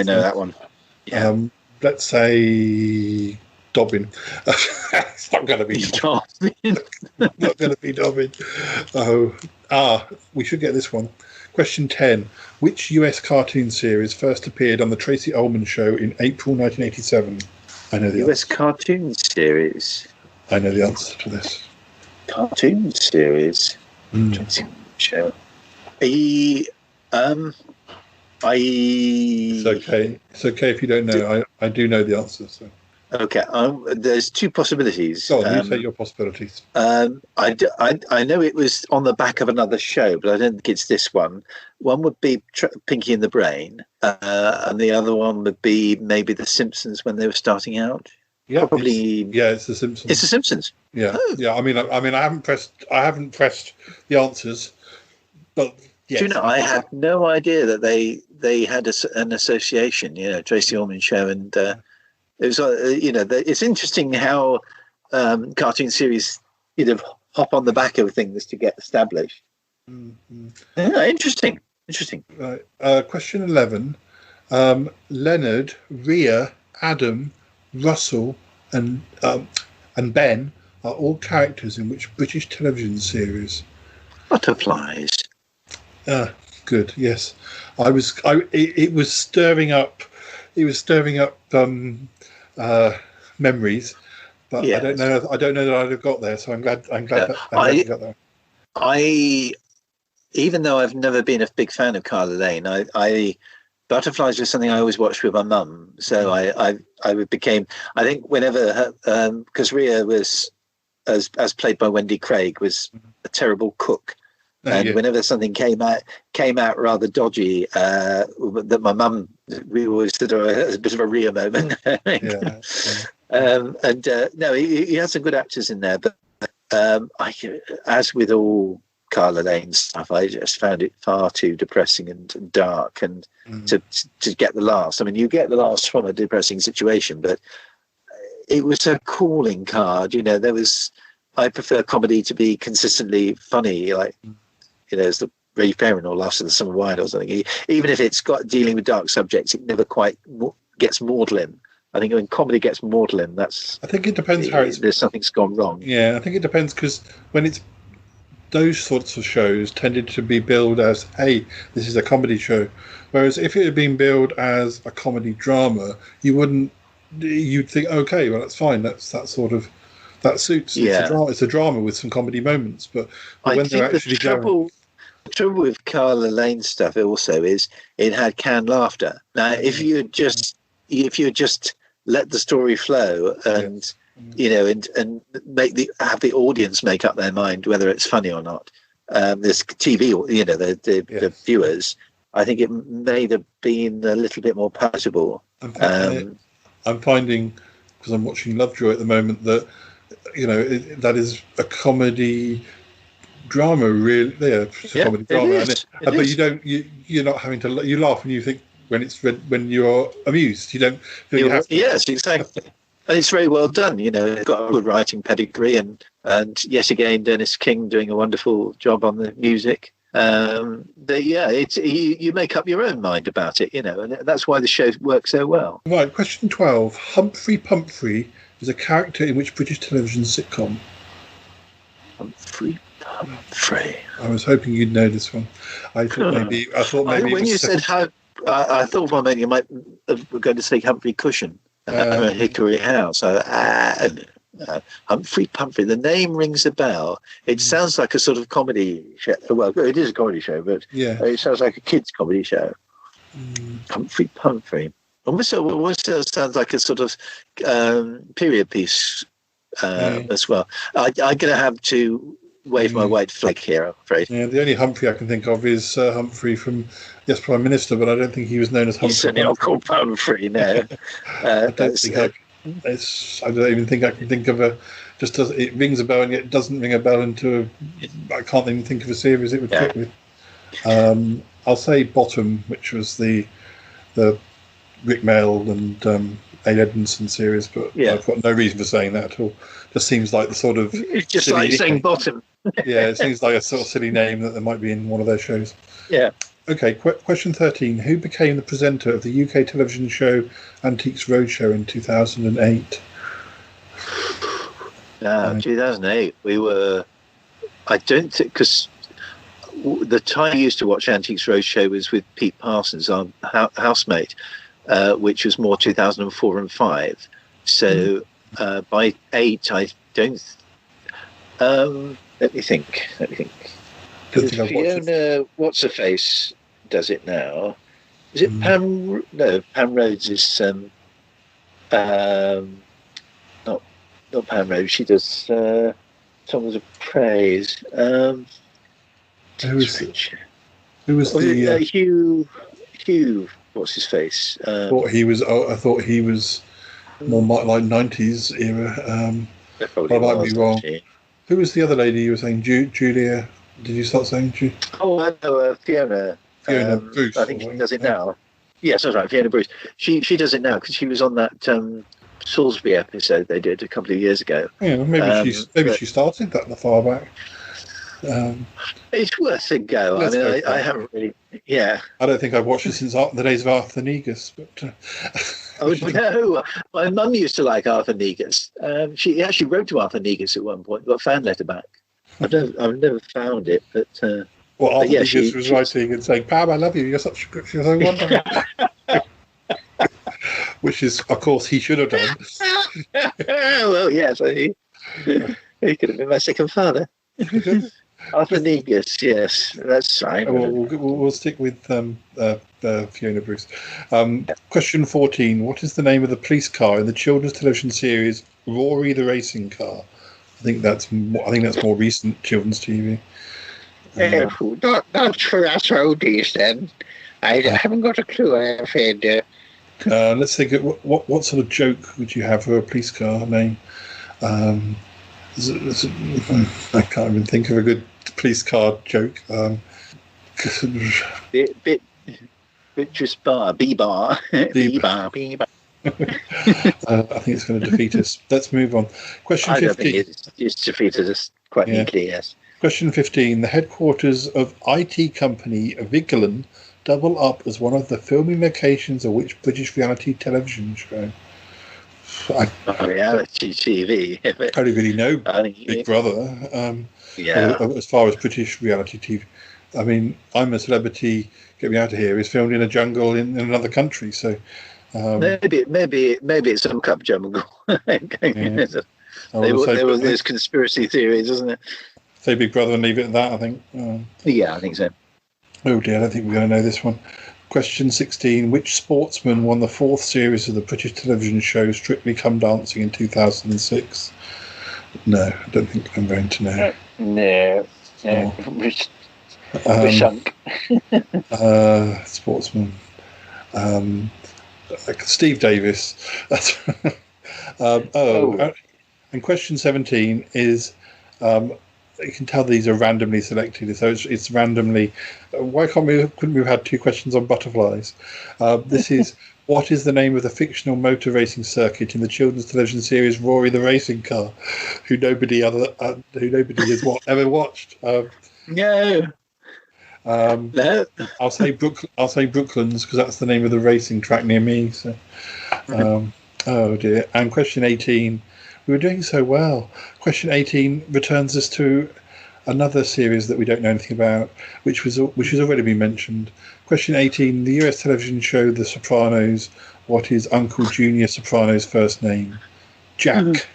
know that one. Yeah. Let's say Dobbin. It's not going to be Dobbin. Not going to be Dobbin. We should get this one. Question 10. Which US cartoon series first appeared on the Tracey Ullman show in April 1987? I know the US answer. cartoon series. I know the answer to this. Cartoon series. Show. It's okay. It's okay if you don't know. I do know the answer. So. Okay. There's two possibilities. Go on, you say your possibilities. I know it was on the back of another show, but I don't think it's this one. One would be Pinky and the Brain, and the other one would be maybe The Simpsons when they were starting out. Yeah, probably. It's The Simpsons. It's The Simpsons. Yeah, yeah. I mean, I haven't pressed the answers, but yes. Do you know? I had no idea that they had an association. You know, Tracey Ullman show, and it was. It's interesting how cartoon series hop on the back of things to get established. Mm-hmm. Yeah, interesting. Right. Question 11. Leonard, Rhea, Adam, Russell, and Ben are all characters in which British television series? Butterflies. Good. Yes, It was stirring up. It was stirring up memories, but yes. I don't know that I'd have got there. So I'm glad that I got there. Even though I've never been a big fan of Carla Lane, Butterflies was something I always watched with my mum. So I became, I think, whenever because Rhea was, as played by Wendy Craig, was a terrible cook. And whenever something came out rather dodgy, that my mum, we always did a bit of a Rhea moment. No, he had some good actors in there, but as with all Carla Lane stuff, I just found it far too depressing and dark, and to get the laughs. I mean, you get the laughs from a depressing situation, but it was a calling card. You know, I prefer comedy to be consistently funny, like. As the Brave Parent or Laughs in the Summer Wine or something. Even if it's got dealing with dark subjects, it never quite gets maudlin. I think when comedy gets maudlin, I think it depends how there's something's gone wrong. Yeah, I think it depends, because when it's those sorts of shows tended to be billed as, hey, this is a comedy show. Whereas if it had been billed as a comedy drama, you'd think, okay, well, that's fine. That suits. Yeah. It's a drama with some comedy moments, but when they're actually the trouble with Carla Lane stuff also is it had canned laughter. Now, if you just let the story flow and and have the audience make up their mind whether it's funny or not, this TV, the viewers, I think it may have been a little bit more palatable. I'm finding, because I'm watching Lovejoy at the moment, that that is a comedy drama, really. Yeah, it's a comedy drama, but you're not having to. You laugh when you think when you're amused. You don't. You have to. Yes, exactly. And it's very well done. It's got a good writing pedigree, and yet again, Dennis King doing a wonderful job on the music. You make up your own mind about it, and that's why the show works so well. Right. Question 12. Humphrey Pumphrey is a character in which British television sitcom? Humphrey Pumphrey. I was hoping you'd know this one. I thought maybe. When you said how, I thought for a moment you might have going to say Humphrey Cushion, Hickory House. Humphrey Pumphrey. The name rings a bell. It sounds like a sort of comedy show. Well, it is a comedy show, but it sounds like a kids' comedy show. Humphrey Pumphrey. Almost sounds like a sort of period piece as well. I'm going to have to wave my white flag here, I'm afraid. Yeah, the only Humphrey I can think of is Humphrey from Yes, Prime Minister, but I don't think he was known as Humphrey. He's certainly not called Humphrey, no. I don't even think I can think of it rings a bell, and yet doesn't ring a bell into I can't even think of a series it would fit with. I'll say Bottom, which was the Rick Mail and A. Edmondson series, but I've got no reason for saying that at all. Just seems like the sort of it's just like saying Bottom. Yeah, it seems like a sort of silly name that there might be in one of their shows. Yeah. Okay, question 13. Who became the presenter of the UK television show Antiques Roadshow in 2008? No, 2008. We were. I don't think because the time I used to watch Antiques Roadshow was with Pete Parsons, our housemate, which was more 2004 and 5. So by 8, I don't. Let me think. Fiona, what's her face, does it now? Is it Pam? No, Pam Rhodes is not Pam Rhodes. She does Songs of Praise. Who was the Hugh? What's his face? I thought he was more like 90s era. I might be wrong. Who was the other lady you were saying? Julia? Did you start saying Julia? Oh, I know, Fiona. Fiona Bruce. I think she does it now. Yes, that's right, Fiona Bruce. She does it now because she was on that Salisbury episode they did a couple of years ago. Yeah, maybe she started that far back. It's worth a go. I mean, I haven't really. Yeah. I don't think I've watched it since the days of Arthur Negus, but. Oh no! My mum used to like Arthur Negus. She actually wrote to Arthur Negus at one point, got a fan letter back. I've never found it, but. Arthur Negus was writing and saying, "Pam, I love you. You're so wonderful." Which is, of course, he should have done. Well, yes, he could have been my second father. Arthur Negus, yes, that's right. We'll stick with Fiona Bruce. Question 14: what is the name of the police car in the children's television series Rory the Racing Car? I think that's more recent children's TV. Not for us oldies then. I haven't got a clue. I'm afraid. Let's think. What sort of joke would you have for a police car name? I can't even think of a good police car joke. Beatrice Bar, B-Bar. B-Bar. I think it's going to defeat us. Let's move on. Question 15. I don't think it's defeated us quite neatly, yes. Question 15. The headquarters of IT company Vigilant double up as one of the filming locations of which British reality television show? Reality TV. I don't really know Big Brother. As far as British reality TV. I mean, I'm a Celebrity, Get Me Out of Here is filmed in a jungle in another country, so maybe it's some cup jungle. There's conspiracy theories, isn't it? Say Big Brother and leave it at that, I think. Yeah, I think so. Oh dear, I don't think we're going to know this one. Question 16. Which sportsman won the 4th series of the British television show Strictly Come Dancing in 2006? No, I don't think I'm going to know. No. We're sunk. Sportsman. Steve Davis. And question 17 is... you can tell these are randomly selected, so it's randomly. Why couldn't we have had 2 questions on butterflies? This is what is the name of the fictional motor racing circuit in the children's television series Rory the Racing Car, who nobody has ever watched? No. No. I'll say Brooklands because that's the name of the racing track near me. So, oh dear. And question 18. We were doing so well. Question 18 returns us to another series that we don't know anything about, which has already been mentioned. Question 18, the US television show The Sopranos. What is Uncle Junior Soprano's first name? Jack.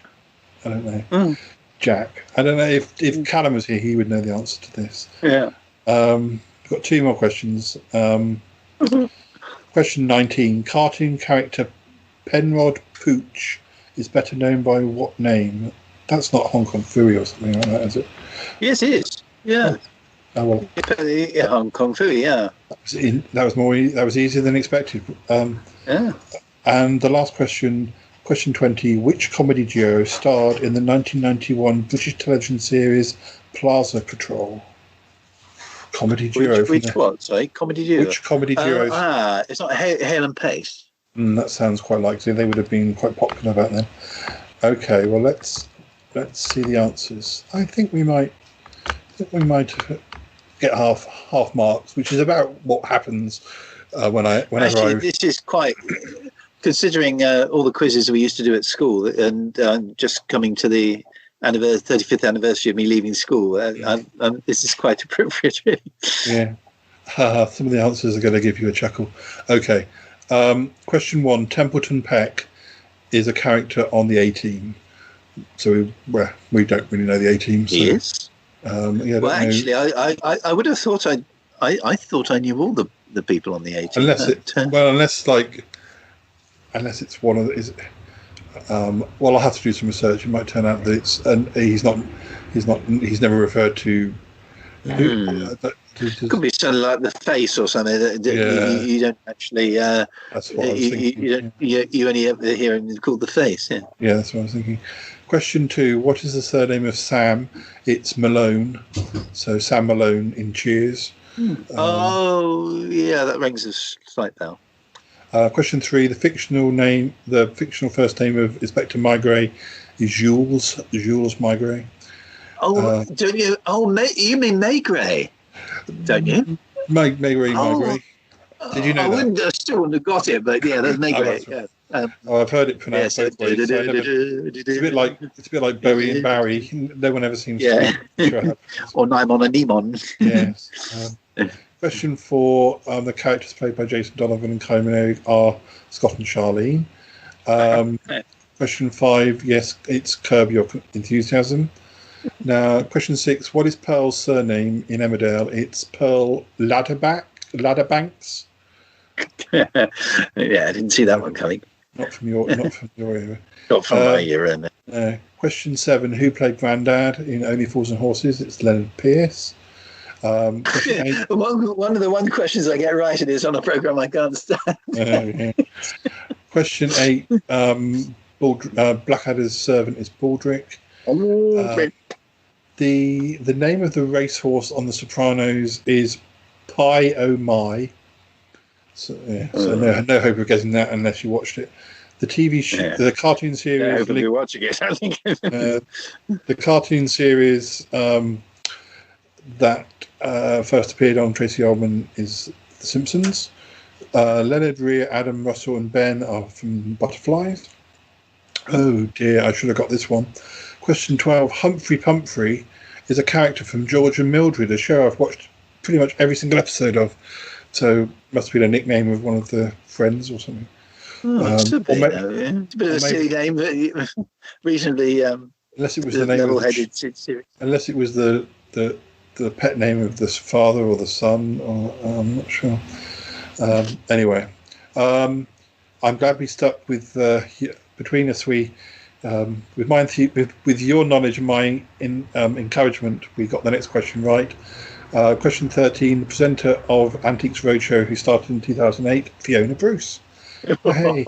I don't know. Jack. I don't know if Callum was here, he would know the answer to this. Yeah. We've got 2 more questions. Question 19, cartoon character Penrod Pooch is better known by what name? That's not Hong Kong Phooey or something like that, is it? Yes, it is. Yeah. Oh well. Yeah, Hong Kong Phooey. Yeah. That was easier than expected. Yeah. And the last question, question 20: which comedy duo starred in the 1991 British television series Plaza Patrol? Comedy duo. Which what? Sorry, comedy duo. Which comedy duo? It's not Hale and Pace. That sounds quite likely. They would have been quite popular back then. Okay, well let's see the answers. I think we might get half marks, which is about what happens whenever This is quite considering all the quizzes we used to do at school, and just coming to the 35th anniversary of me leaving school. This is quite appropriate, really. Yeah. Some of the answers are going to give you a chuckle. Okay. Question 1. Templeton Peck is a character on the A-Team. So we don't really know the A-Team. So, yes. Actually, I would have thought I thought I knew all the people on the A-Team. Unless it's one of the... I'll have to do some research. It might turn out that he's never referred to. Could be something like the face or something. You don't actually. That's what I was thinking. You only ever hear him called the face. Yeah. Yeah, that's what I was thinking. Question 2. What is the surname of Sam? It's Malone. So Sam Malone in Cheers. That rings a slight bell. Question 3. The fictional first name of Inspector Maigret is Jules Maigret. Don't you? You mean Maigret, don't you? Maigret. Did you know that? I still wouldn't have got it, but yeah, that's Maigret. I've heard it pronounced both ways. It's a bit like Bowie and Barry. No one ever seems to. Or Nimon and Nimon. Yes. Question 4. The characters played by Jason Donovan and Kylie Minogue are Scott and Charlene. Question 5. Yes, it's Curb Your Enthusiasm. Now, question 6. What is Pearl's surname in Emmerdale? It's Pearl Ladderbanks. Yeah, I didn't see that one coming. Not from your era. Not from my era. Question 7. Who played Granddad in Only Fools and Horses? It's Leonard Pierce. Question 8. One of the questions I get right is on a program I can't stand. Question 8. Blackadder's servant is Baldrick. The name of the racehorse on The Sopranos is Pie O My. So no hope of getting that unless you watched it. The TV show, the cartoon series. Hopefully you're watching it. I think the cartoon series that first appeared on Tracey Ullman is The Simpsons. Leonard, Rhea, Adam, Russell, and Ben are from Butterflies. Oh dear, I should have got this one. Question 12. Humphrey Pumphrey is a character from George and Mildred, a show I've watched pretty much every single episode of. So must have been a nickname of one of the friends or something. It's a bit of a silly name, but reasonably unless it was the name level-headed series. Unless it was the pet name of the father or the son, or I'm not sure. Anyway, I'm glad we stuck with between us. We with your knowledge and my encouragement, we got the next question right. Question 13, the presenter of Antiques Roadshow, who started in 2008, Fiona Bruce. Hey.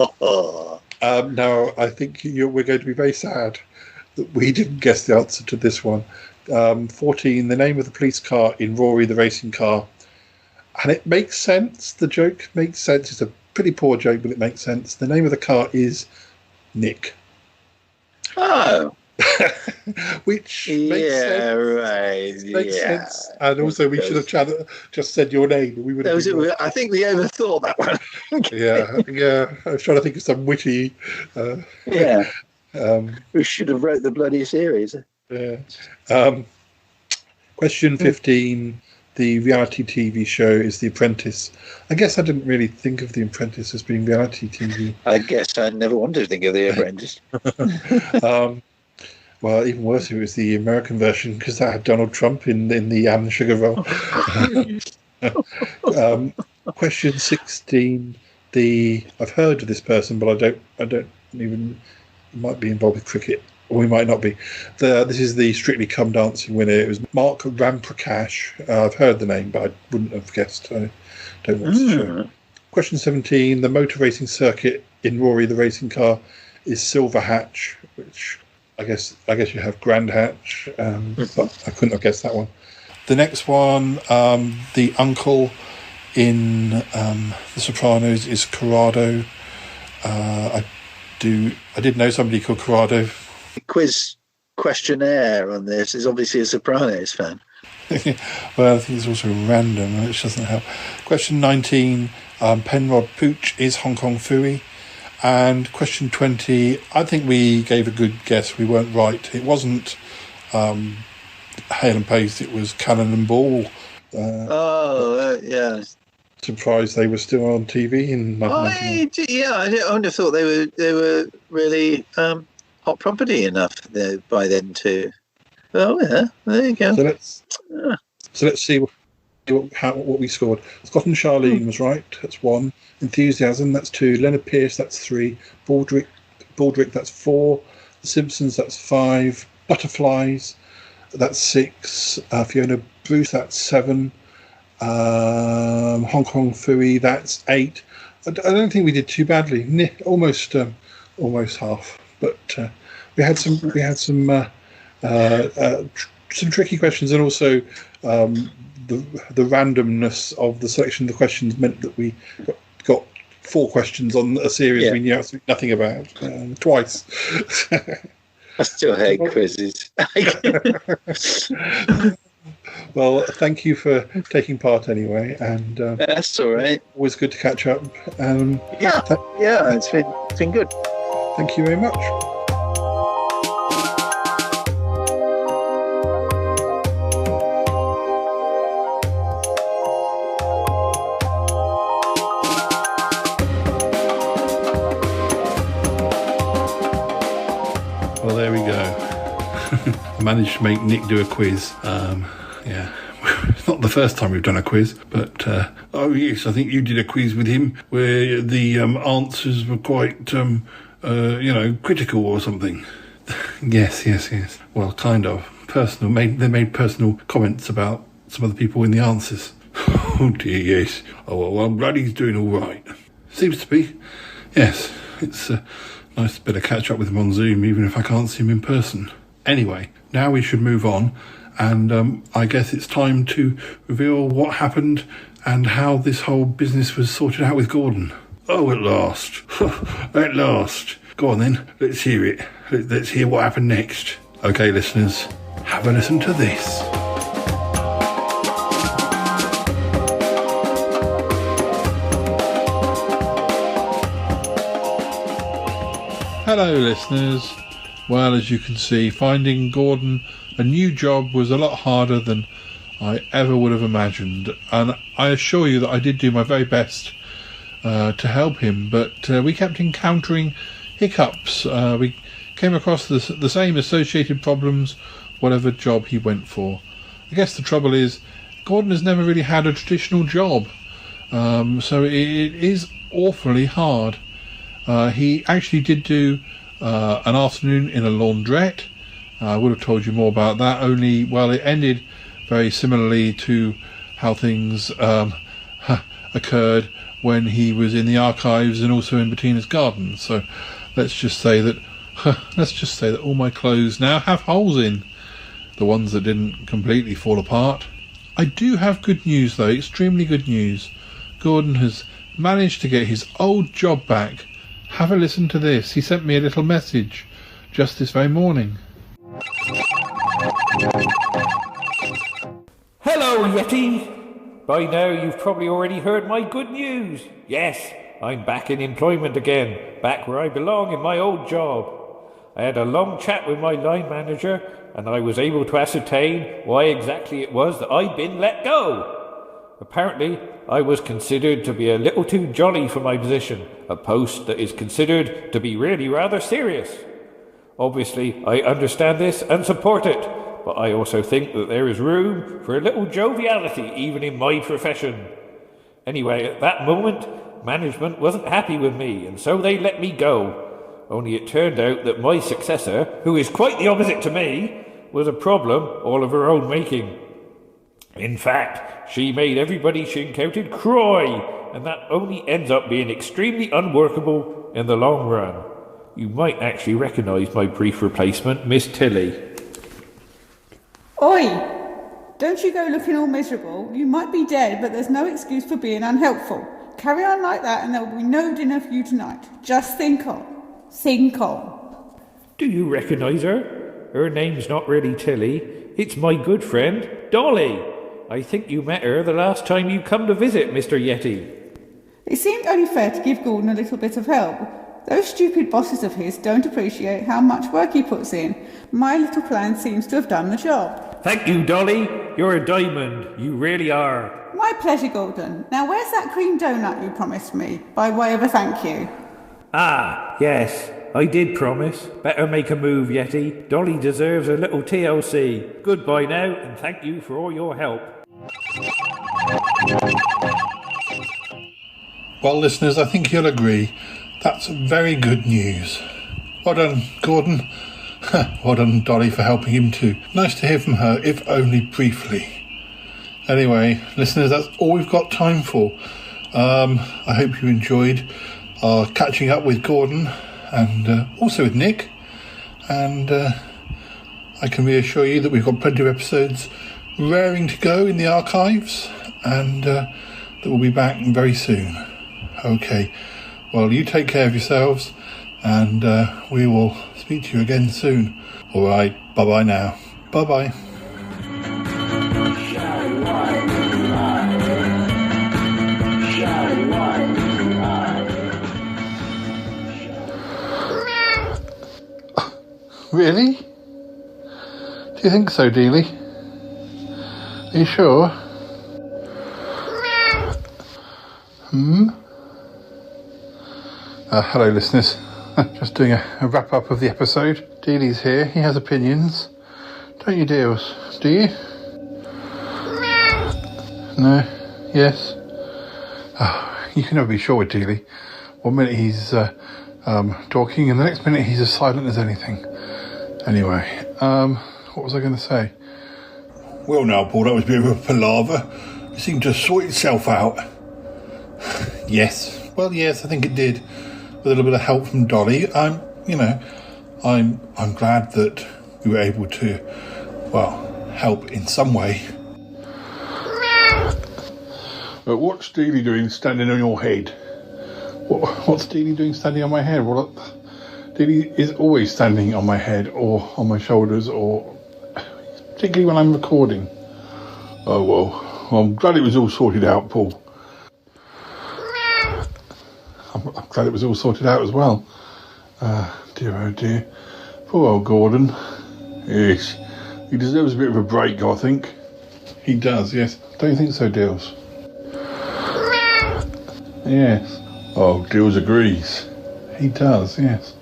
Now, I think we're going to be very sad that we didn't guess the answer to this one. 14, the name of the police car in Rory the Racing Car. And it makes sense. The joke makes sense. It's a pretty poor joke, but it makes sense. The name of the car is Nick. Oh. Which makes sense. Right. Makes sense. And also, we should have just said your name. We would. I think we overthought that one. Yeah. I was trying to think of some witty. We should have wrote the bloody series. Yeah. Question 15. The reality TV show is The Apprentice. I guess I didn't really think of The Apprentice as being reality TV. I guess I never wanted to think of The Apprentice. Well, even worse, it was the American version because that had Donald Trump in the Anne Sugar role. Question 16. I've heard of this person, but I don't even. Might be involved with cricket, or we might not be. This is the Strictly Come Dancing winner. It was Mark Ramprakash. I've heard the name, but I wouldn't have guessed. I don't watch the show. Question 17. The motor racing circuit in Rory the Racing Car is Silver Hatch, which I guess you have Grand Hatch, but I couldn't have guessed that one. The next one, the uncle in The Sopranos is Corrado. I did know somebody called Corrado. The quiz questionnaire on this is obviously a Sopranos fan. Well, I think it's also random, which doesn't help. Question 19, Penrod Pooch is Hong Kong Phooey. And question 20, I think we gave a good guess. We weren't right. It wasn't Hale and Pace, it was Cannon and Ball. Yeah. Surprised they were still on TV in 1991. I wouldn't have thought they were really hot property enough by then to. Oh yeah, there you go. So let's see what we scored. Scott and Charlene was right. That's 1. Enthusiasm, that's 2. Leonard Pierce, that's 3. Baldrick, that's 4. The Simpsons, that's 5. Butterflies, that's 6. Fiona Bruce, that's 7. Hong Kong Phooey, that's 8. I don't think we did too badly. Almost half. But we had some tricky questions, and also the randomness of the selection of the questions meant that we got 4 questions on a series we knew absolutely nothing about twice. I still hate quizzes. Well, thank you for taking part anyway, and that's all right. Always good to catch up. It's been good. Thank you very much. Well, there we go. I managed to make Nick do a quiz. It's not the first time we've done a quiz, but oh yes, I think you did a quiz with him where the answers were quite critical or something. Yes. Well, kind of personal. They made personal comments about some of the people in the answers. Oh dear, yes. Oh well, I'm glad he's doing all right. Seems to be. Yes, it's nice to better catch up with him on Zoom, even if I can't see him in person. Anyway, now we should move on, and I guess it's time to reveal what happened and how this whole business was sorted out with Gordon. Oh, at last. At last. Go on then, let's hear it. Let's hear what happened next. Okay, listeners, have a listen to this. Hello, listeners. Well, as you can see, finding Gordon a new job was a lot harder than I ever would have imagined, and I assure you that I did do my very best to help him, but we kept encountering hiccups. We came across the same associated problems whatever job he went for. I guess the trouble is Gordon has never really had a traditional job, so it is awfully hard. He actually did do an afternoon in a laundrette. I would have told you more about that, only, well, it ended very similarly to how things occurred when he was in the archives and also in Bettina's garden. So let's just say that all my clothes now have holes in, the ones that didn't completely fall apart. I do have good news though, extremely good news. Gordon has managed to get his old job back. Have a listen to this. He sent me a little message just this very morning. Hello, Yeti! By now you've probably already heard my good news. Yes, I'm back in employment again, back where I belong in my old job. I had a long chat with my line manager, and I was able to ascertain why exactly it was that I'd been let go. Apparently, I was considered to be a little too jolly for my position, a post that is considered to be really rather serious. Obviously, I understand this and support it, but I also think that there is room for a little joviality even in my profession. Anyway, at that moment, management wasn't happy with me, and so they let me go. Only it turned out that my successor, who is quite the opposite to me, was a problem all of her own making. In fact, she made everybody she encountered cry, and that only ends up being extremely unworkable in the long run. You might actually recognise my brief replacement, Miss Tilly. Oi! Don't you go looking all miserable. You might be dead, but there's no excuse for being unhelpful. Carry on like that and there will be no dinner for you tonight. Just think on. Think on. Do you recognise her? Her name's not really Tilly. It's my good friend, Dolly. I think you met her the last time you come to visit, Mr. Yeti. It seemed only fair to give Gordon a little bit of help. Those stupid bosses of his don't appreciate how much work he puts in. My little plan seems to have done the job. Thank you, Dolly. You're a diamond. You really are. My pleasure, Gordon. Now where's that cream donut you promised me, by way of a thank you? Ah, yes. I did promise. Better make a move, Yeti. Dolly deserves a little TLC. Goodbye now, and thank you for all your help. Well, listeners, I think you'll agree that's very good news. Well done, Gordon. Well done, Dolly, for helping him too. Nice to hear from her, if only briefly. Anyway, listeners, that's all we've got time for. I hope you enjoyed our catching up with Gordon and also with Nick. And I can reassure you that we've got plenty of episodes raring to go in the archives, and that we'll be back very soon. Okay, well, you take care of yourselves, and we will speak to you again soon. All right, bye-bye now. Bye-bye. Really? Do you think so, Dealey? Are you sure? Hello, listeners. Just doing a wrap-up of the episode. Dealey's here. He has opinions. Don't you, Deals? Do you? No? Yes? Oh, you can never be sure with Dealey. 1 minute he's talking, and the next minute he's as silent as anything. Anyway, what was I going to say? Well, now, Paul, that was a bit of a palaver. It seemed to sort itself out. Yes. Well, yes, I think it did. With a little bit of help from Dolly. I'm glad that we were able to, well, help in some way. What's Dealey doing standing on your head? What's Dealey doing standing on my head? Well, Dealey is always standing on my head or on my shoulders, or particularly when I'm recording. Oh, well, I'm glad it was all sorted out, Paul. I'm glad it was all sorted out as well. Dear, oh dear. Poor old Gordon. Yes, he deserves a bit of a break, I think. He does, yes. Don't you think so, Deals? Yes. Oh, Deals agrees. He does, yes.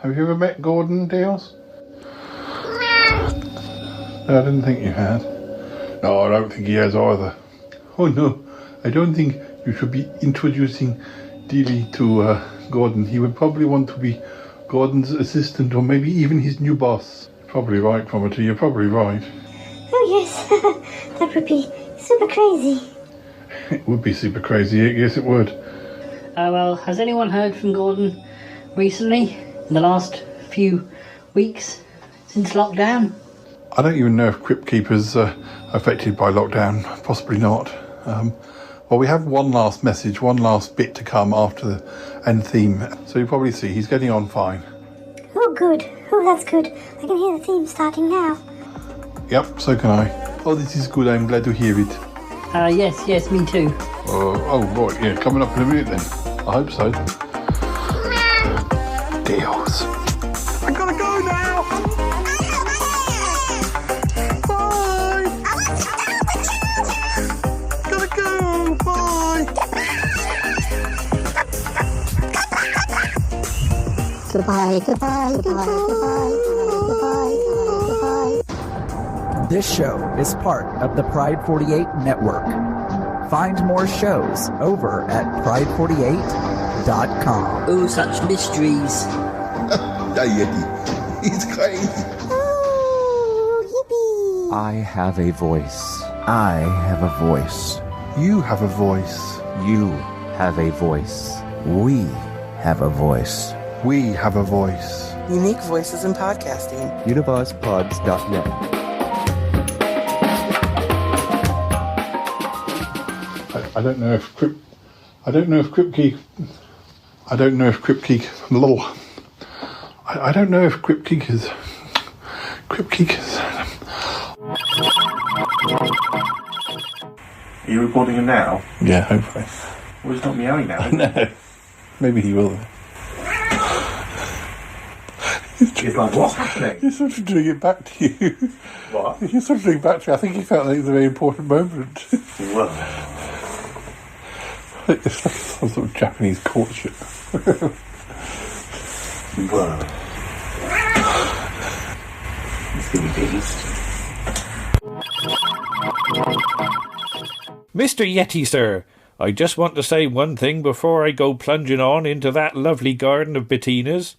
Have you ever met Gordon, Deals? No, I didn't think you had. No, I don't think he has either. Oh no, I don't think you should be introducing Dealey to Gordon. He would probably want to be Gordon's assistant, or maybe even his new boss. Probably right, Cromitty, you're probably right. Oh yes, that would be super crazy. It would be super crazy, yes it would. Well, has anyone heard from Gordon recently, in the last few weeks, since lockdown? I don't even know if Cryptkeeper's affected by lockdown. Possibly not. Well, we have one last message, one last bit to come after the end theme. So you'll probably see he's getting on fine. Oh good. Oh, that's good. I can hear the theme starting now. Yep, so can I. Oh, this is good. I'm glad to hear it. Yes, me too. Oh, right, yeah, coming up in a minute then. I hope so. Deals. I gotta go now! Bye! Gotta go! Bye! Goodbye. This show is part of the Pride 48 network. Find more shows over at pride48.com. Oh, such mysteries. That Yeti, he's crazy. Oh, yippee. I have a voice. I have a voice. You have a voice. You have a voice. We have a voice. We have a voice. Unique voices in podcasting. UnivazPods.net. I don't know if Cryptkeeper is. Are you recording him now? Yeah, hopefully. Well, he's not meowing now. No. Maybe he will. It's like, what's happening? You're sort of doing it back to you. What? You're sort of doing it back to you. I think he felt like it was a very important moment. Well, It's like some sort of Japanese courtship. well. It's going to be beast. Mr. Yeti, sir, I just want to say one thing before I go plunging on into that lovely garden of Bettina's.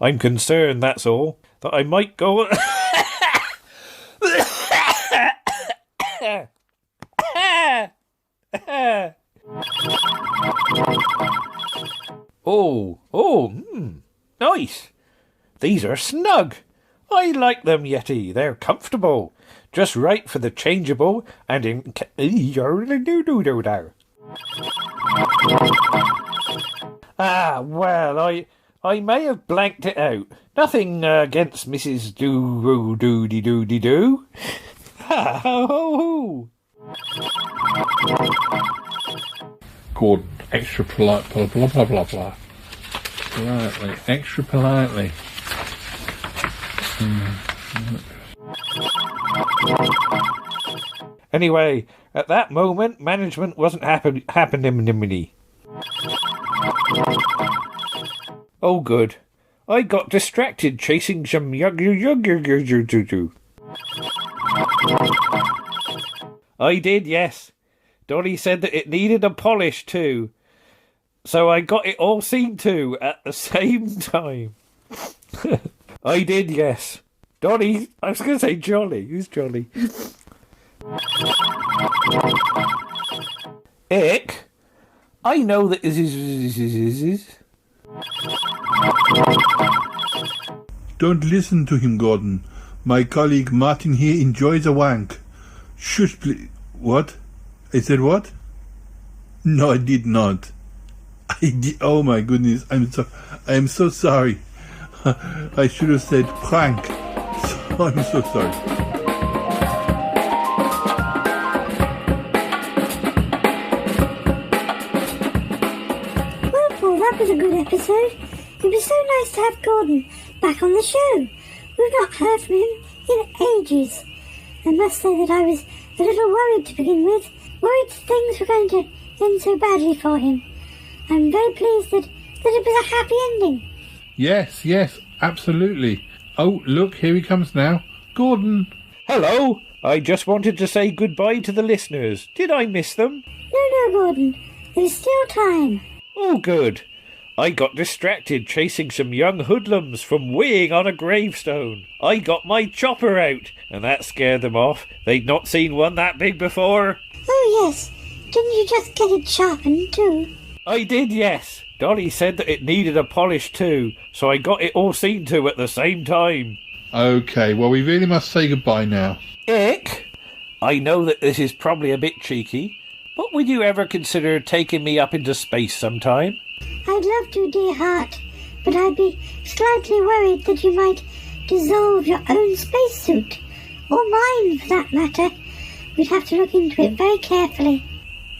I'm concerned, that's all, that I might go... Nice. These are snug. I like them, Yeti. They're comfortable. Just right for the changeable and in... well, I may have blanked it out. Nothing against Mrs. Doody-Doody-Doo. Gordon, extra polite, blah, blah, blah, blah, blah. Politely, extra politely. Anyway, at that moment, management wasn't happening. Oh, good. I got distracted chasing some I did, yes. Dolly said that it needed a polish too. So I got it all seen to at the same time. I did, yes. Dolly, I was going to say Jolly. Who's Jolly? Ick, I know that this is... Don't listen to him, Gordon. My colleague Martin here enjoys a wank. Shush, please. What? I said what? No, I did not. I did. Oh my goodness! I am so sorry. I should have said prank. So, I'm so sorry. Well, Paul, that was a good episode. It was so nice to have Gordon back on the show. We've not heard from him in ages. I must say that I was a little worried to begin with. Worried things were going to end so badly for him. I'm very pleased that it was a happy ending. Yes, absolutely. Oh, look, here he comes now. Gordon. Hello. I just wanted to say goodbye to the listeners. Did I miss them? No, Gordon. There's still time. Oh, good. I got distracted chasing some young hoodlums from weighing on a gravestone. I got my chopper out, and that scared them off. They'd not seen one that big before. Oh, yes. Didn't you just get it sharpened, too? I did, yes. Dolly said that it needed a polish, too, so I got it all seen to at the same time. Okay, well, we really must say goodbye now. Ick, I know that this is probably a bit cheeky, but would you ever consider taking me up into space sometime? I'd love to, dear heart, but I'd be slightly worried that you might dissolve your own spacesuit. Or mine, for that matter. We'd have to look into it very carefully.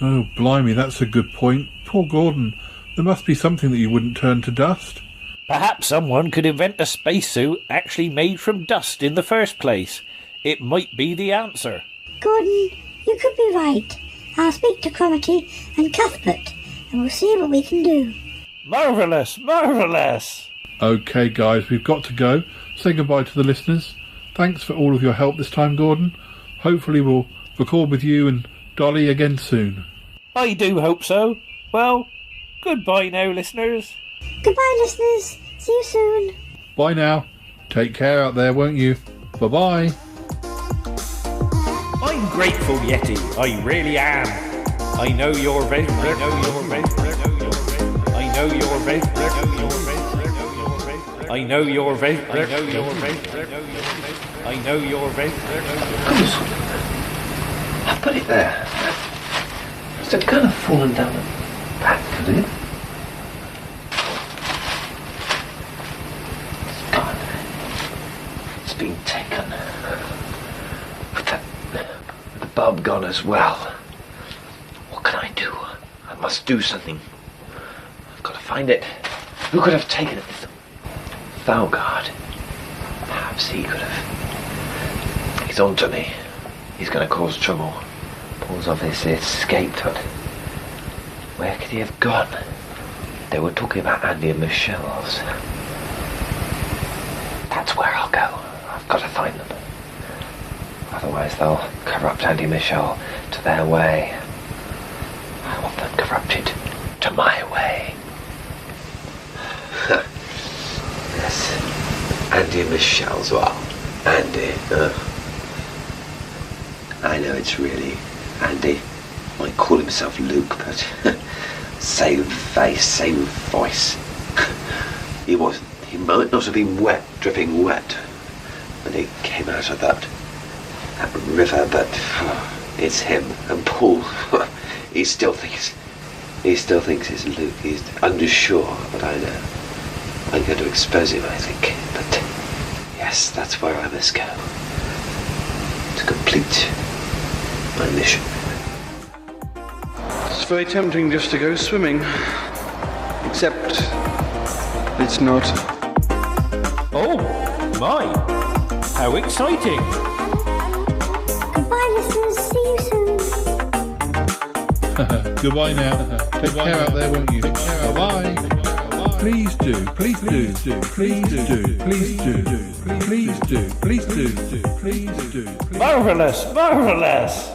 Oh, blimey, that's a good point. Poor Gordon. There must be something that you wouldn't turn to dust. Perhaps someone could invent a spacesuit actually made from dust in the first place. It might be the answer. Gordon, you could be right. I'll speak to Cromarty and Cuthbert, and we'll see what we can do. Marvellous, marvellous! Okay, guys, we've got to go. Say goodbye to the listeners. Thanks for all of your help this time, Gordon. Hopefully we'll record with you and Dolly again soon. I do hope so. Well, goodbye now, listeners. Goodbye, listeners. See you soon. Bye now. Take care out there, won't you? Bye-bye. I'm grateful, Yeti. I really am. I know you're very... I've put it there. Must have kind of fallen down the back, did it? It's gone. It's been taken. With the bulb gone as well. What can I do? I must do something. I've got to find it. Who could have taken it? Thou, God. Perhaps he could have. He's onto me. He's going to cause trouble. Paul's obviously escaped, but where could he have gone? They were talking about Andy and Michelle's. That's where I'll go. I've got to find them. Otherwise they'll corrupt Andy and Michelle to their way. I want them corrupted to my way. Yes. Andy and Michelle's, well, Andy, I know it's really Andy. Might call himself Luke, but same face, same voice. He might not have been wet, dripping wet, when he came out of that river, but it's him. And Paul, he still thinks it's Luke. He's unsure, but I know. I'm going to expose him, I think. But yes, that's where I must go to complete my mission. It's very tempting just to go swimming, except it's not. Oh, my! How exciting! Goodbye, listeners. See you soon. Goodbye now. Take care out there, won't you? Bye-bye. Please do, please do, please do, please do, please do, please do, please do. Marvellous, marvellous!